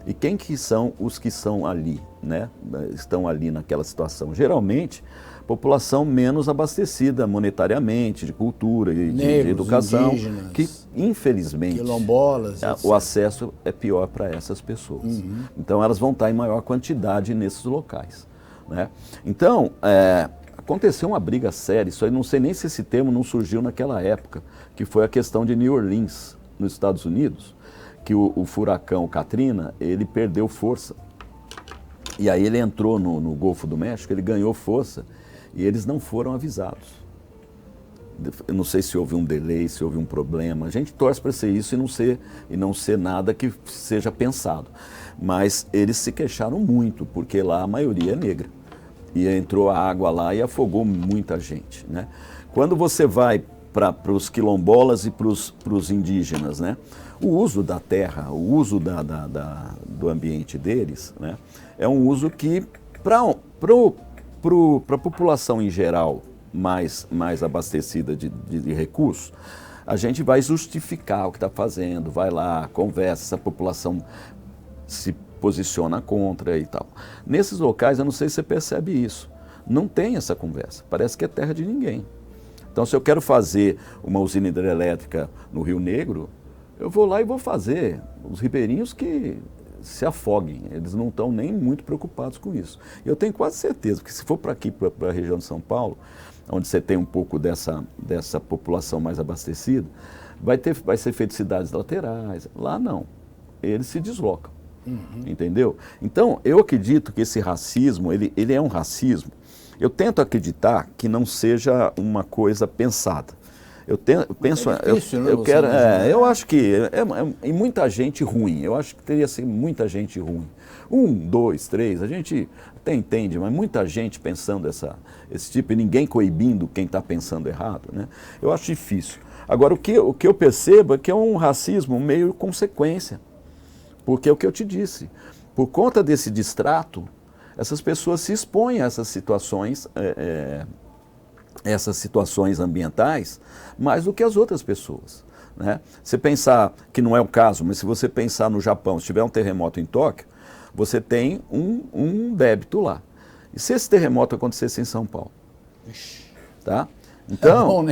E quem que são os que são ali, né? Estão ali naquela situação? Geralmente, população menos abastecida monetariamente, de cultura e de educação, indígenas, que infelizmente quilombolas, o acesso é pior para essas pessoas. Então elas vão estar em maior quantidade nesses locais, né? Então, aconteceu uma briga séria, isso aí não sei nem se esse termo não surgiu naquela época, que foi a questão de New Orleans, nos Estados Unidos, que o furacão Katrina, ele perdeu força. E aí ele entrou no Golfo do México, ele ganhou força e eles não foram avisados. Eu não sei se houve um delay, se houve um problema. A gente torce para ser isso e não ser nada que seja pensado. Mas eles se queixaram muito, porque lá a maioria é negra. E entrou a água lá e afogou muita gente, né? Quando você vai para os quilombolas e para os indígenas, né? O uso da terra, o uso do ambiente deles, né? É um uso que, para a população em geral, mais abastecida de recursos, a gente vai justificar o que está fazendo, vai lá, conversa, essa população se posiciona contra e tal. Nesses locais, eu não sei se você percebe isso, não tem essa conversa, parece que é terra de ninguém. Então, se eu quero fazer uma usina hidrelétrica no Rio Negro, eu vou lá e vou fazer. Os ribeirinhos que se afoguem, eles não estão nem muito preocupados com isso. Eu tenho quase certeza que se for para aqui, para a região de São Paulo, onde você tem um pouco dessa população mais abastecida, vai ser feito cidades laterais. Lá não, eles se deslocam, entendeu? Então, eu acredito que esse racismo, ele é um racismo. Eu tento acreditar que não seja uma coisa pensada. Eu penso, eu acho que é muita gente ruim. Eu acho que teria sido muita gente ruim. 1, 2, 3, a gente até entende, mas muita gente pensando esse tipo e ninguém coibindo quem está pensando errado, né? Eu acho difícil. Agora, o que eu percebo é que é um racismo meio consequência. Porque é o que eu te disse. Por conta desse distrato, essas pessoas se expõem a essas situações ambientais mais do que as outras pessoas, né? Se pensar que não é o caso, mas se você pensar no Japão, se tiver um terremoto em Tóquio, você tem um débito lá. E se esse terremoto acontecesse em São Paulo? Tá? Então,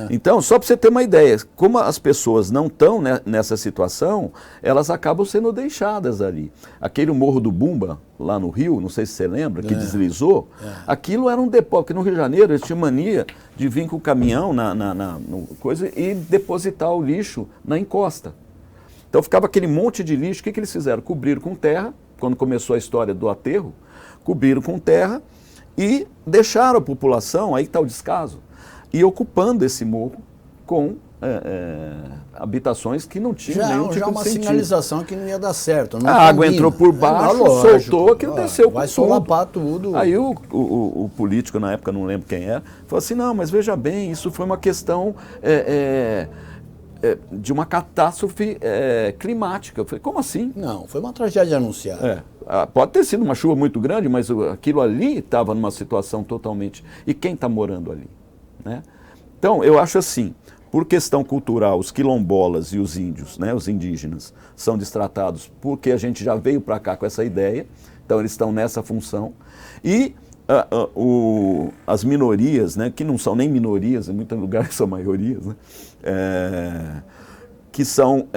então, só para você ter uma ideia, como as pessoas não estão nessa situação, elas acabam sendo deixadas ali. Aquele Morro do Bumba, lá no Rio, não sei se você lembra, que deslizou, aquilo era um depósito, porque no Rio de Janeiro eles tinham mania de vir com o caminhão no coisa e depositar o lixo na encosta. Então ficava aquele monte de lixo, o que eles fizeram? Cobriram com terra, quando começou a história do aterro, cobriram com terra e deixaram a população, aí está o descaso, e ocupando esse morro com habitações que não tinham nenhum tipo de sentido. Já uma sinalização que não ia dar certo. A água entrou por baixo, soltou, aquilo desceu com vai solapar tudo. Aí o político, na época, não lembro quem era, falou assim, não, mas veja bem, isso foi uma questão de uma catástrofe climática. Eu falei, como assim? Não, foi uma tragédia anunciada. Pode ter sido uma chuva muito grande, mas aquilo ali estava numa situação totalmente... E quem está morando ali? Né? Então, eu acho assim, por questão cultural, os quilombolas e os índios, né, os indígenas, são destratados porque a gente já veio para cá com essa ideia, então eles estão nessa função. E as minorias, né, que não são nem minorias, em muitos lugares são maiorias, né, que são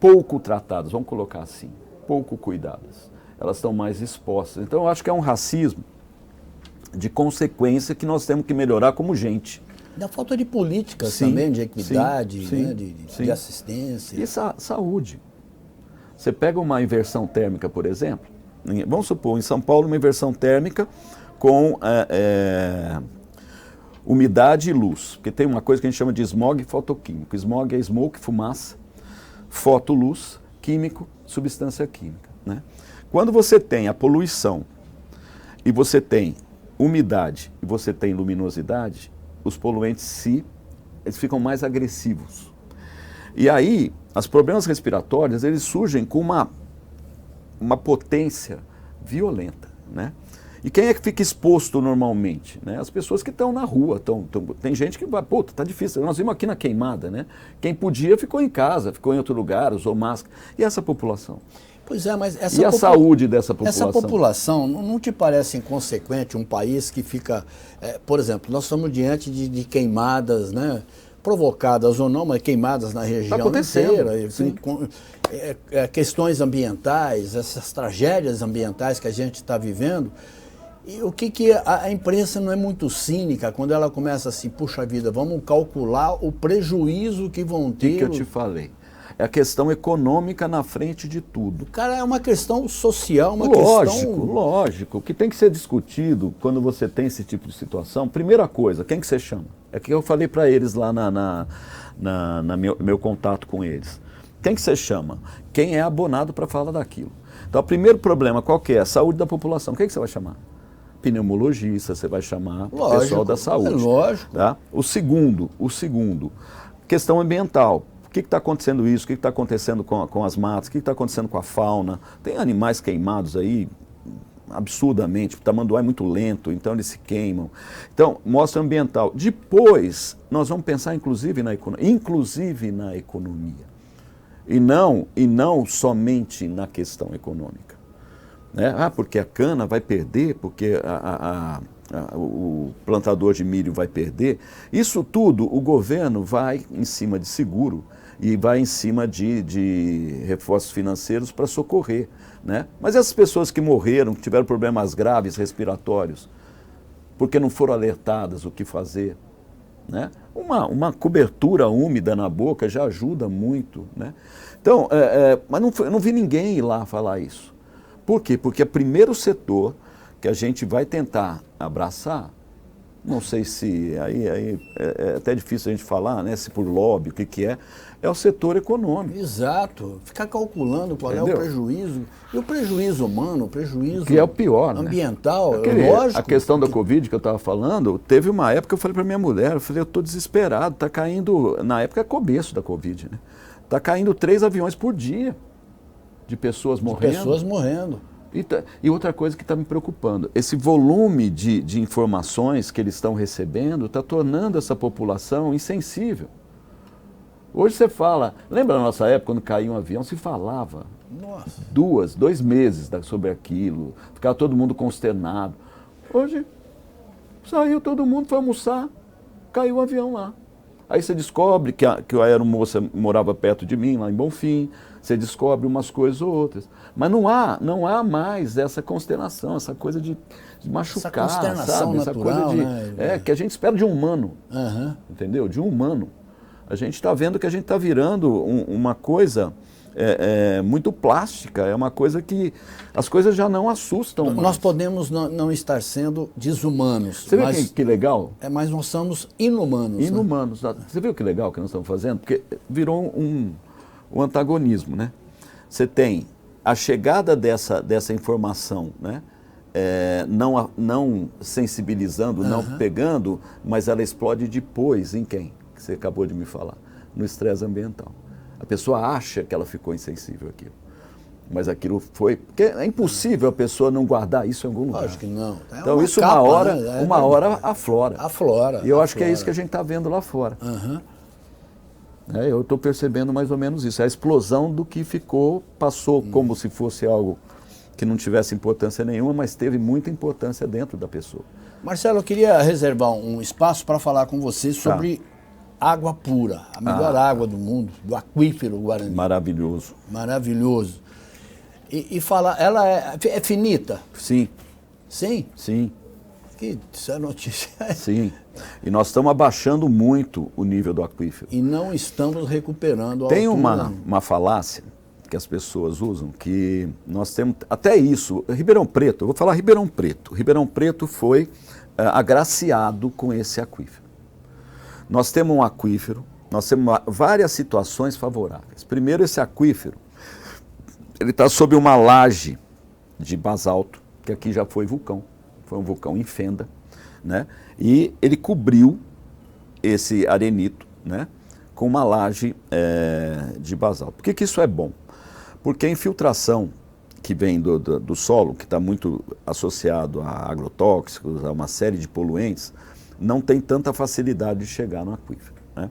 pouco tratadas, vamos colocar assim, pouco cuidadas. Elas estão mais expostas. Então, eu acho que é um racismo de consequência que nós temos que melhorar como gente. Da falta de políticas também, de equidade, né, de assistência. E saúde. Você pega uma inversão térmica, por exemplo, vamos supor, em São Paulo, uma inversão térmica com umidade e luz, porque tem uma coisa que a gente chama de smog fotoquímico. Smog é smoke, fumaça, foto, luz, químico, substância química, né? Quando você tem a poluição e você tem umidade e você tem luminosidade, os poluentes eles ficam mais agressivos. E aí, os problemas respiratórios, eles surgem com uma potência violenta, né? E quem é que fica exposto normalmente? Né? As pessoas que estão na rua. Tem gente que vai, puta, tá difícil. Nós vimos aqui na queimada, né? Quem podia ficou em casa, ficou em outro lugar, usou máscara. E essa população? Pois é, mas e a saúde dessa população? Essa população, não te parece inconsequente um país que fica... por exemplo, nós estamos diante de queimadas, né? Provocadas ou não, mas queimadas na região inteira. Questões ambientais, essas tragédias ambientais que a gente está vivendo. E o que a imprensa não é muito cínica quando ela começa assim, puxa vida, vamos calcular o prejuízo que vão ter... O que eu te falei? É a questão econômica na frente de tudo. Cara, é uma questão social, uma Lógico, questão... lógico. O que tem que ser discutido quando você tem esse tipo de situação, primeira coisa, quem que você chama? É que eu falei para eles lá na meu contato com eles. Quem que você chama? Quem é abonado para falar daquilo. Então, o primeiro problema qual que é? A saúde da população. Quem que você vai chamar? Pneumologista, você vai chamar o pessoal da saúde. É lógico. Tá? O segundo, questão ambiental. O que está acontecendo isso? O que está acontecendo com as matas? O que está acontecendo com a fauna? Tem animais queimados aí absurdamente. O tamanduá é muito lento, então eles se queimam. Então, mostra ambiental. Depois, nós vamos pensar inclusive na economia. E não somente na questão econômica. Né? Porque a cana vai perder, porque o plantador de milho vai perder. Isso tudo, o governo vai em cima de seguro e vai em cima de reforços financeiros para socorrer. Né? Mas essas pessoas que morreram, que tiveram problemas graves respiratórios, porque não foram alertadas o que fazer, né? Uma cobertura úmida na boca já ajuda muito. Né? Então, mas eu não vi ninguém ir lá falar isso. Por quê? Porque é o primeiro setor que a gente vai tentar abraçar. Não sei se, aí é até difícil a gente falar, né, se por lobby, o que é o setor econômico. Exato. Ficar calculando qual Entendeu? é o prejuízo. E o prejuízo humano, o prejuízo que é o pior, ambiental, né? lógico. A questão da Covid que eu estava falando, teve uma época que eu falei para minha mulher, eu estou desesperado, está caindo, na época é começo da Covid, né? Está caindo 3 aviões por dia de pessoas morrendo. Pessoas morrendo. E outra coisa que está me preocupando, esse volume de informações que eles estão recebendo está tornando essa população insensível. Hoje você fala, lembra na nossa época quando caiu um avião, se falava 2 meses sobre aquilo, ficava todo mundo consternado. Hoje saiu todo mundo, foi almoçar, caiu um avião lá. Aí você descobre que a aeromoça morava perto de mim, lá em Bonfim, você descobre umas coisas ou outras. Mas não há mais essa consternação, essa coisa de machucar, essa consternação sabe? Natural, essa coisa né? que a gente espera de um humano, entendeu? De um humano. A gente está vendo que a gente está virando uma coisa muito plástica, é uma coisa que as coisas já não assustam mais. Nós podemos não estar sendo desumanos. Você vê que legal? Mas nós somos inumanos. Inumanos. Né? Você viu que legal que nós estamos fazendo? Porque virou um antagonismo, né? Você tem a chegada dessa informação, né? Não sensibilizando, não pegando, mas ela explode depois em quem? Que você acabou de me falar, no estresse ambiental. A pessoa acha que ela ficou insensível àquilo, mas aquilo foi... Porque é impossível a pessoa não guardar isso em algum lugar. Acho que não. Então isso capa, uma hora aflora. Aflora. E eu acho que é isso que a gente está vendo lá fora. Eu estou percebendo mais ou menos isso. A explosão do que passou como se fosse algo que não tivesse importância nenhuma, mas teve muita importância dentro da pessoa. Marcelo, eu queria reservar um espaço para falar com você sobre água pura, a melhor água do mundo, do aquífero Guarani. Maravilhoso. Maravilhoso. E falar, ela é finita? Sim. Sim? Sim. Que essa notícia Sim. E nós estamos abaixando muito o nível do aquífero. E não estamos recuperando a Tem altura. uma falácia que as pessoas usam, que nós temos, até isso, Ribeirão Preto, eu vou falar Ribeirão Preto. Ribeirão Preto foi agraciado com esse aquífero. Nós temos um aquífero, nós temos várias situações favoráveis. Primeiro, esse aquífero, ele está sob uma laje de basalto, que aqui já foi vulcão, foi um vulcão em fenda, né? E ele cobriu esse arenito, né, com uma laje de basalto. Por que isso é bom? Porque a infiltração que vem do solo, que está muito associado a agrotóxicos, a uma série de poluentes, não tem tanta facilidade de chegar no aquífero. Né?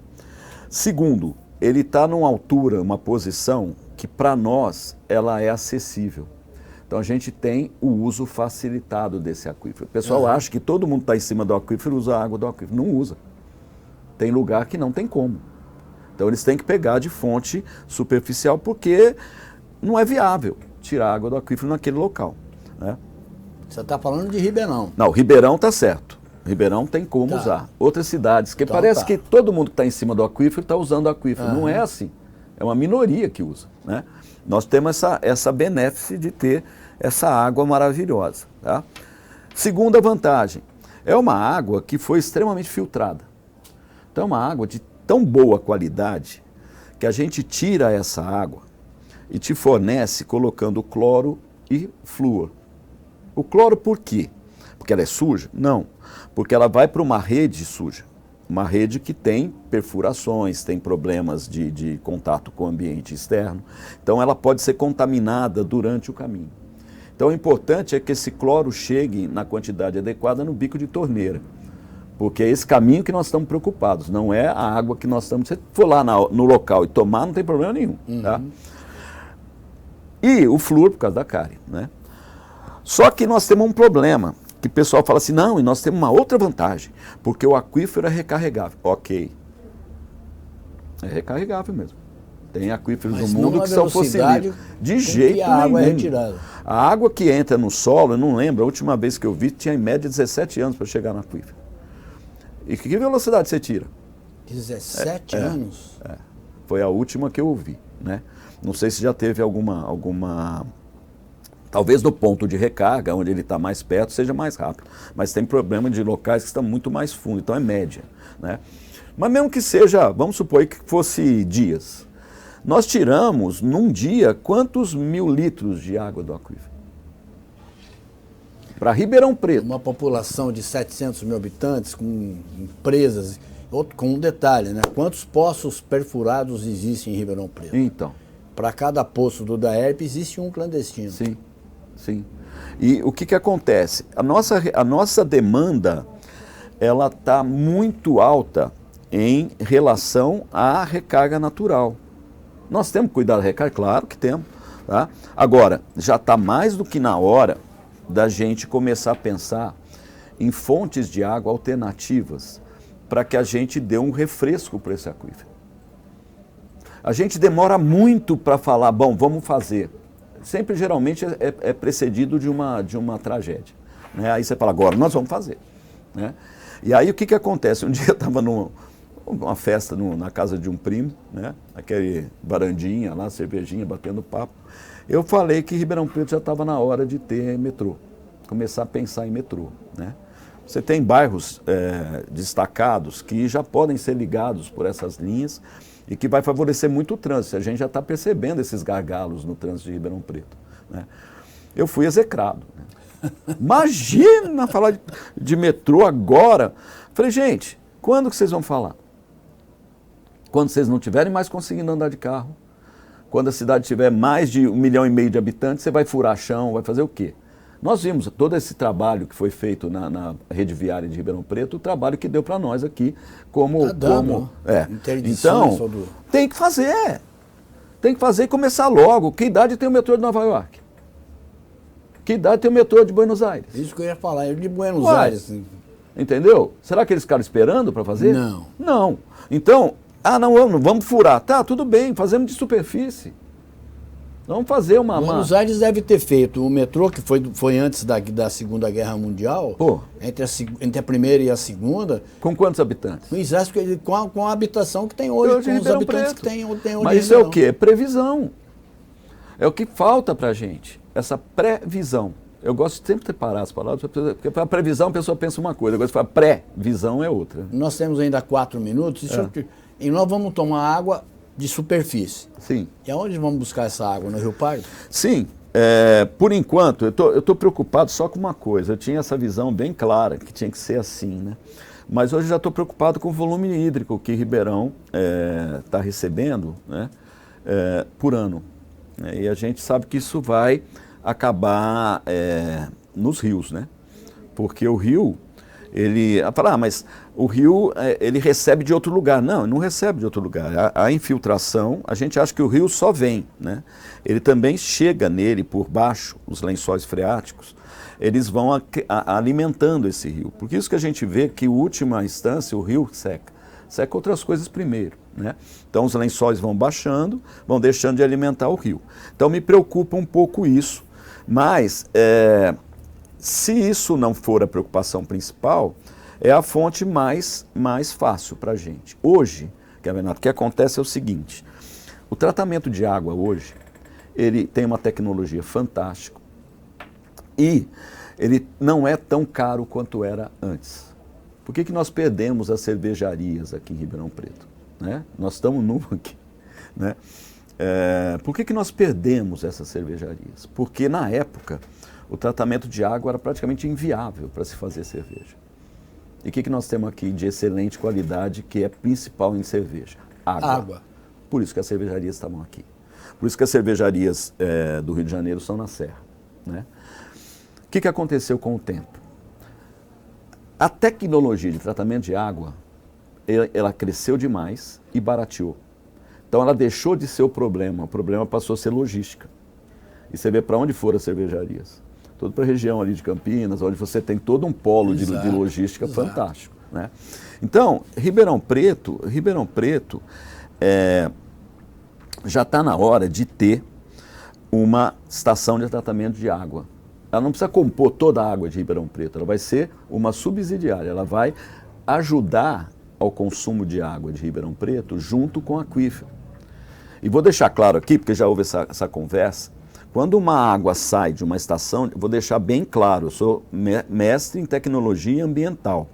Segundo, ele está numa altura, uma posição que para nós ela é acessível. Então a gente tem o uso facilitado desse aquífero. O pessoal acha que todo mundo está em cima do aquífero usa a água do aquífero. Não usa. Tem lugar que não tem como. Então eles têm que pegar de fonte superficial porque não é viável tirar a água do aquífero naquele local. Né? Você está falando de Ribeirão. Não, Ribeirão está certo. Ribeirão tem como usar. Outras cidades, que então, parece que todo mundo que está em cima do aquífero está usando o aquífero. Não é assim. é uma minoria que usa, né? Nós temos essa benéfice de ter essa água maravilhosa, tá? Segunda vantagem, é uma água que foi extremamente filtrada. Então é uma água de tão boa qualidade que a gente tira essa água e te fornece colocando cloro e flúor. O cloro por quê? Porque ela é suja? Não, porque ela vai para uma rede suja. Uma rede que tem perfurações, tem problemas de contato com o ambiente externo. Então ela pode ser contaminada durante o caminho. Então o importante é que esse cloro chegue na quantidade adequada no bico de torneira. Porque é esse caminho que nós estamos preocupados, não é a água que nós estamos... Se você for lá no local e tomar, não tem problema nenhum. Tá? E o flúor por causa da cárie, né? Só que nós temos um problema, que o pessoal fala assim, não, e nós temos uma outra vantagem, porque o aquífero é recarregável. Ok, é recarregável mesmo. Tem aquíferos no mundo que são fossilíferos. De jeito nenhum. A água é retirada. A água que entra no solo, eu não lembro, a última vez que eu vi, tinha em média 17 anos para chegar no aquífero. E que velocidade você tira? 17 anos? Foi a última que eu ouvi, né? Não sei se já teve alguma... Talvez do ponto de recarga, onde ele está mais perto, seja mais rápido. Mas tem problema de locais que estão muito mais fundo, então é média, né? Mas mesmo que seja, vamos supor que fosse dias. Nós tiramos, num dia, quantos 1000 litros de água do aquífero? Para Ribeirão Preto. Uma população de 700 mil habitantes, com empresas, com um detalhe, né? Quantos poços perfurados existem em Ribeirão Preto? Então. Para cada poço do DAERP existe um clandestino. Sim, sim. E o que acontece? A nossa demanda, ela está muito alta em relação à recarga natural. Nós temos que cuidar da recarga? Claro que temos. Tá? Agora, já está mais do que na hora da gente começar a pensar em fontes de água alternativas para que a gente dê um refresco para esse aquífero. A gente demora muito para falar, bom, vamos fazer. Sempre, geralmente, é precedido de uma tragédia. Né? Aí você fala, agora nós vamos fazer. Né? E aí o que acontece? Um dia eu estava numa festa na casa de um primo, né? Aquele varandinha lá, cervejinha, batendo papo. Eu falei que Ribeirão Preto já estava na hora de ter metrô, começar a pensar em metrô. Né? Você tem bairros destacados que já podem ser ligados por essas linhas e que vai favorecer muito o trânsito. A gente já está percebendo esses gargalos no trânsito de Ribeirão Preto. Né? Eu fui execrado. Né? Imagina falar de metrô agora. Falei, gente, quando que vocês vão falar? Quando vocês não estiverem mais conseguindo andar de carro, quando a cidade tiver mais de 1,5 milhão de habitantes, você vai furar chão, vai fazer o quê? Nós vimos todo esse trabalho que foi feito na rede viária de Ribeirão Preto, o trabalho que deu para nós aqui como... Então, tem que fazer. Tem que fazer e começar logo. Que idade tem o metrô de Nova York? Que idade tem o metrô de Buenos Aires? Isso que eu ia falar, eu de Buenos Aires. Entendeu? Será que eles ficaram esperando para fazer? Não. Não. Então, não, vamos furar. Tá, tudo bem, fazemos de superfície. Vamos fazer uma... Buenos Aires deve ter feito o metrô, que foi antes da Segunda Guerra Mundial, entre a primeira e a segunda. Com quantos habitantes? Com a habitação que tem hoje, com os habitantes que tem hoje. Mas isso é o quê? É previsão. É o que falta para a gente, essa previsão. Eu gosto de sempre de separar as palavras, porque para previsão a pessoa pensa uma coisa, agora se fala pré-visão é outra. Nós temos ainda 4 minutos, e nós vamos tomar água de superfície. Sim. E aonde vamos buscar essa água? No Rio Pardo? Sim. Por enquanto, eu tô preocupado só com uma coisa. Eu tinha essa visão bem clara, que tinha que ser assim, né? Mas hoje já estou preocupado com o volume hídrico que Ribeirão está recebendo, né, por ano. E a gente sabe que isso vai acabar nos rios, né? Porque o rio... mas o rio ele recebe de outro lugar. Não, não recebe de outro lugar. A infiltração, a gente acha que o rio só vem, né? Ele também chega nele por baixo, os lençóis freáticos, eles vão alimentando esse rio. Por isso que a gente vê que, em última instância, o rio seca. Seca outras coisas primeiro, né? Então os lençóis vão baixando, vão deixando de alimentar o rio. Então me preocupa um pouco isso, mas... se isso não for a preocupação principal, é a fonte mais fácil para a gente. Hoje, Renato, o que acontece é o seguinte, O tratamento de água hoje, ele tem uma tecnologia fantástica e ele não é tão caro quanto era antes. Por que nós perdemos as cervejarias aqui em Ribeirão Preto? Né? Nós estamos nu aqui. Né? Por que nós perdemos essas cervejarias? Porque na época o tratamento de água era praticamente inviável para se fazer cerveja. E o que nós temos aqui de excelente qualidade que é principal em cerveja? Água. Por isso que as cervejarias estavam aqui. Por isso que as cervejarias do Rio de Janeiro são na Serra. Né? O que aconteceu com o tempo? A tecnologia de tratamento de água, ela cresceu demais e barateou. Então ela deixou de ser o problema passou a ser logística. E você vê para onde foram as cervejarias. Tudo para a região ali de Campinas, onde você tem todo um polo de logística fantástico. Né? Então, Ribeirão Preto já está na hora de ter uma estação de tratamento de água. Ela não precisa compor toda a água de Ribeirão Preto, ela vai ser uma subsidiária, ela vai ajudar ao consumo de água de Ribeirão Preto junto com o aquífero. E vou deixar claro aqui, porque já houve essa conversa, quando uma água sai de uma estação, vou deixar bem claro, eu sou mestre em tecnologia ambiental.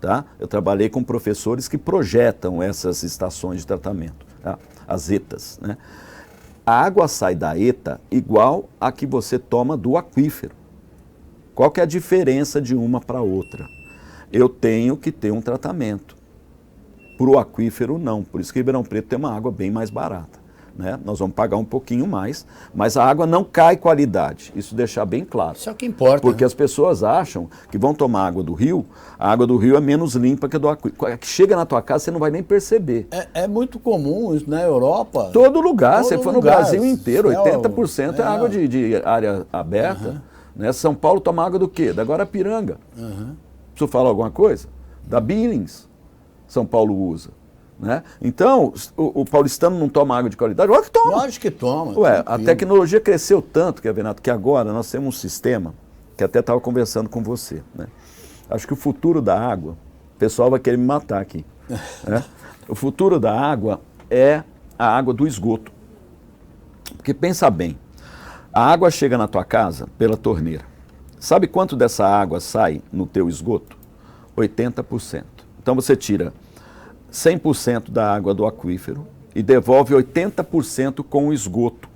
Tá? Eu trabalhei com professores que projetam essas estações de tratamento, tá? As ETAs. Né? A água sai da ETA igual a que você toma do aquífero. Qual que é a diferença de uma para outra? Eu tenho que ter um tratamento. Para o aquífero, não. Por isso que Ribeirão Preto tem uma água bem mais barata. Né? Nós vamos pagar um pouquinho mais, mas a água não cai qualidade. Isso deixar bem claro. Isso é o que importa. Porque né? As pessoas acham que vão tomar água do rio, a água do rio é menos limpa que a do aquífero. Chega na tua casa, você não vai nem perceber. É muito comum isso na Europa. Todo lugar, você for no Brasil inteiro, 80% é água de área aberta. Uhum. Né? São Paulo toma água do quê? Da Guarapiranga. Uhum. Preciso falar alguma coisa? Da Billings, São Paulo usa. Né? Então, o paulistano não toma água de qualidade? Lógico que toma. Lógico que toma. Ué, a tecnologia cresceu tanto, Renato, que agora nós temos um sistema, que até estava conversando com você. Né? Acho que o futuro da água, o pessoal vai querer me matar aqui. Né? O futuro da água é a água do esgoto. Porque pensa bem, a água chega na tua casa pela torneira. Sabe quanto dessa água sai no teu esgoto? 80%. Então você tira 100% da água do aquífero e devolve 80% com o esgoto.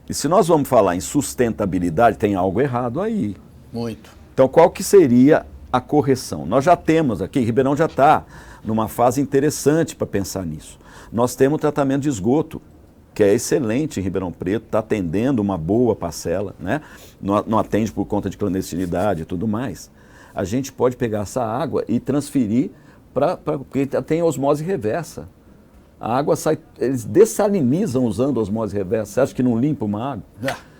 E se nós vamos falar em sustentabilidade, tem algo errado aí. Muito. Então qual que seria a correção? Nós já temos aqui, Ribeirão já está numa fase interessante para pensar nisso. Nós temos o tratamento de esgoto, que é excelente em Ribeirão Preto, está atendendo uma boa parcela, né? Não atende por conta de clandestinidade e tudo mais. A gente pode pegar essa água e transferir porque tem osmose reversa. A água sai, eles dessalinizam usando osmose reversa. Você acha que não limpa uma água?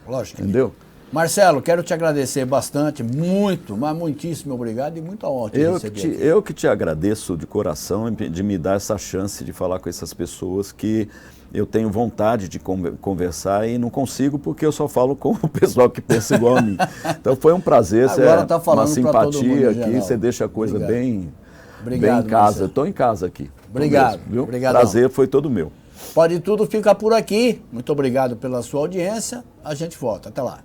Lógico. Entendeu? Marcelo, quero te agradecer bastante, muito, mas muitíssimo obrigado e muita honra te receber aqui. Eu que te agradeço de coração de me dar essa chance de falar com essas pessoas que eu tenho vontade de conversar e não consigo porque eu só falo com o pessoal que pensa igual a mim. Então foi um prazer, agora tá falando uma simpatia aqui, você deixa a coisa bem Obrigado, em casa. Estou em casa aqui. Obrigado. Mesmo, Obrigado. Prazer foi todo meu. Pode tudo ficar por aqui. Muito obrigado pela sua audiência. A gente volta. Até lá.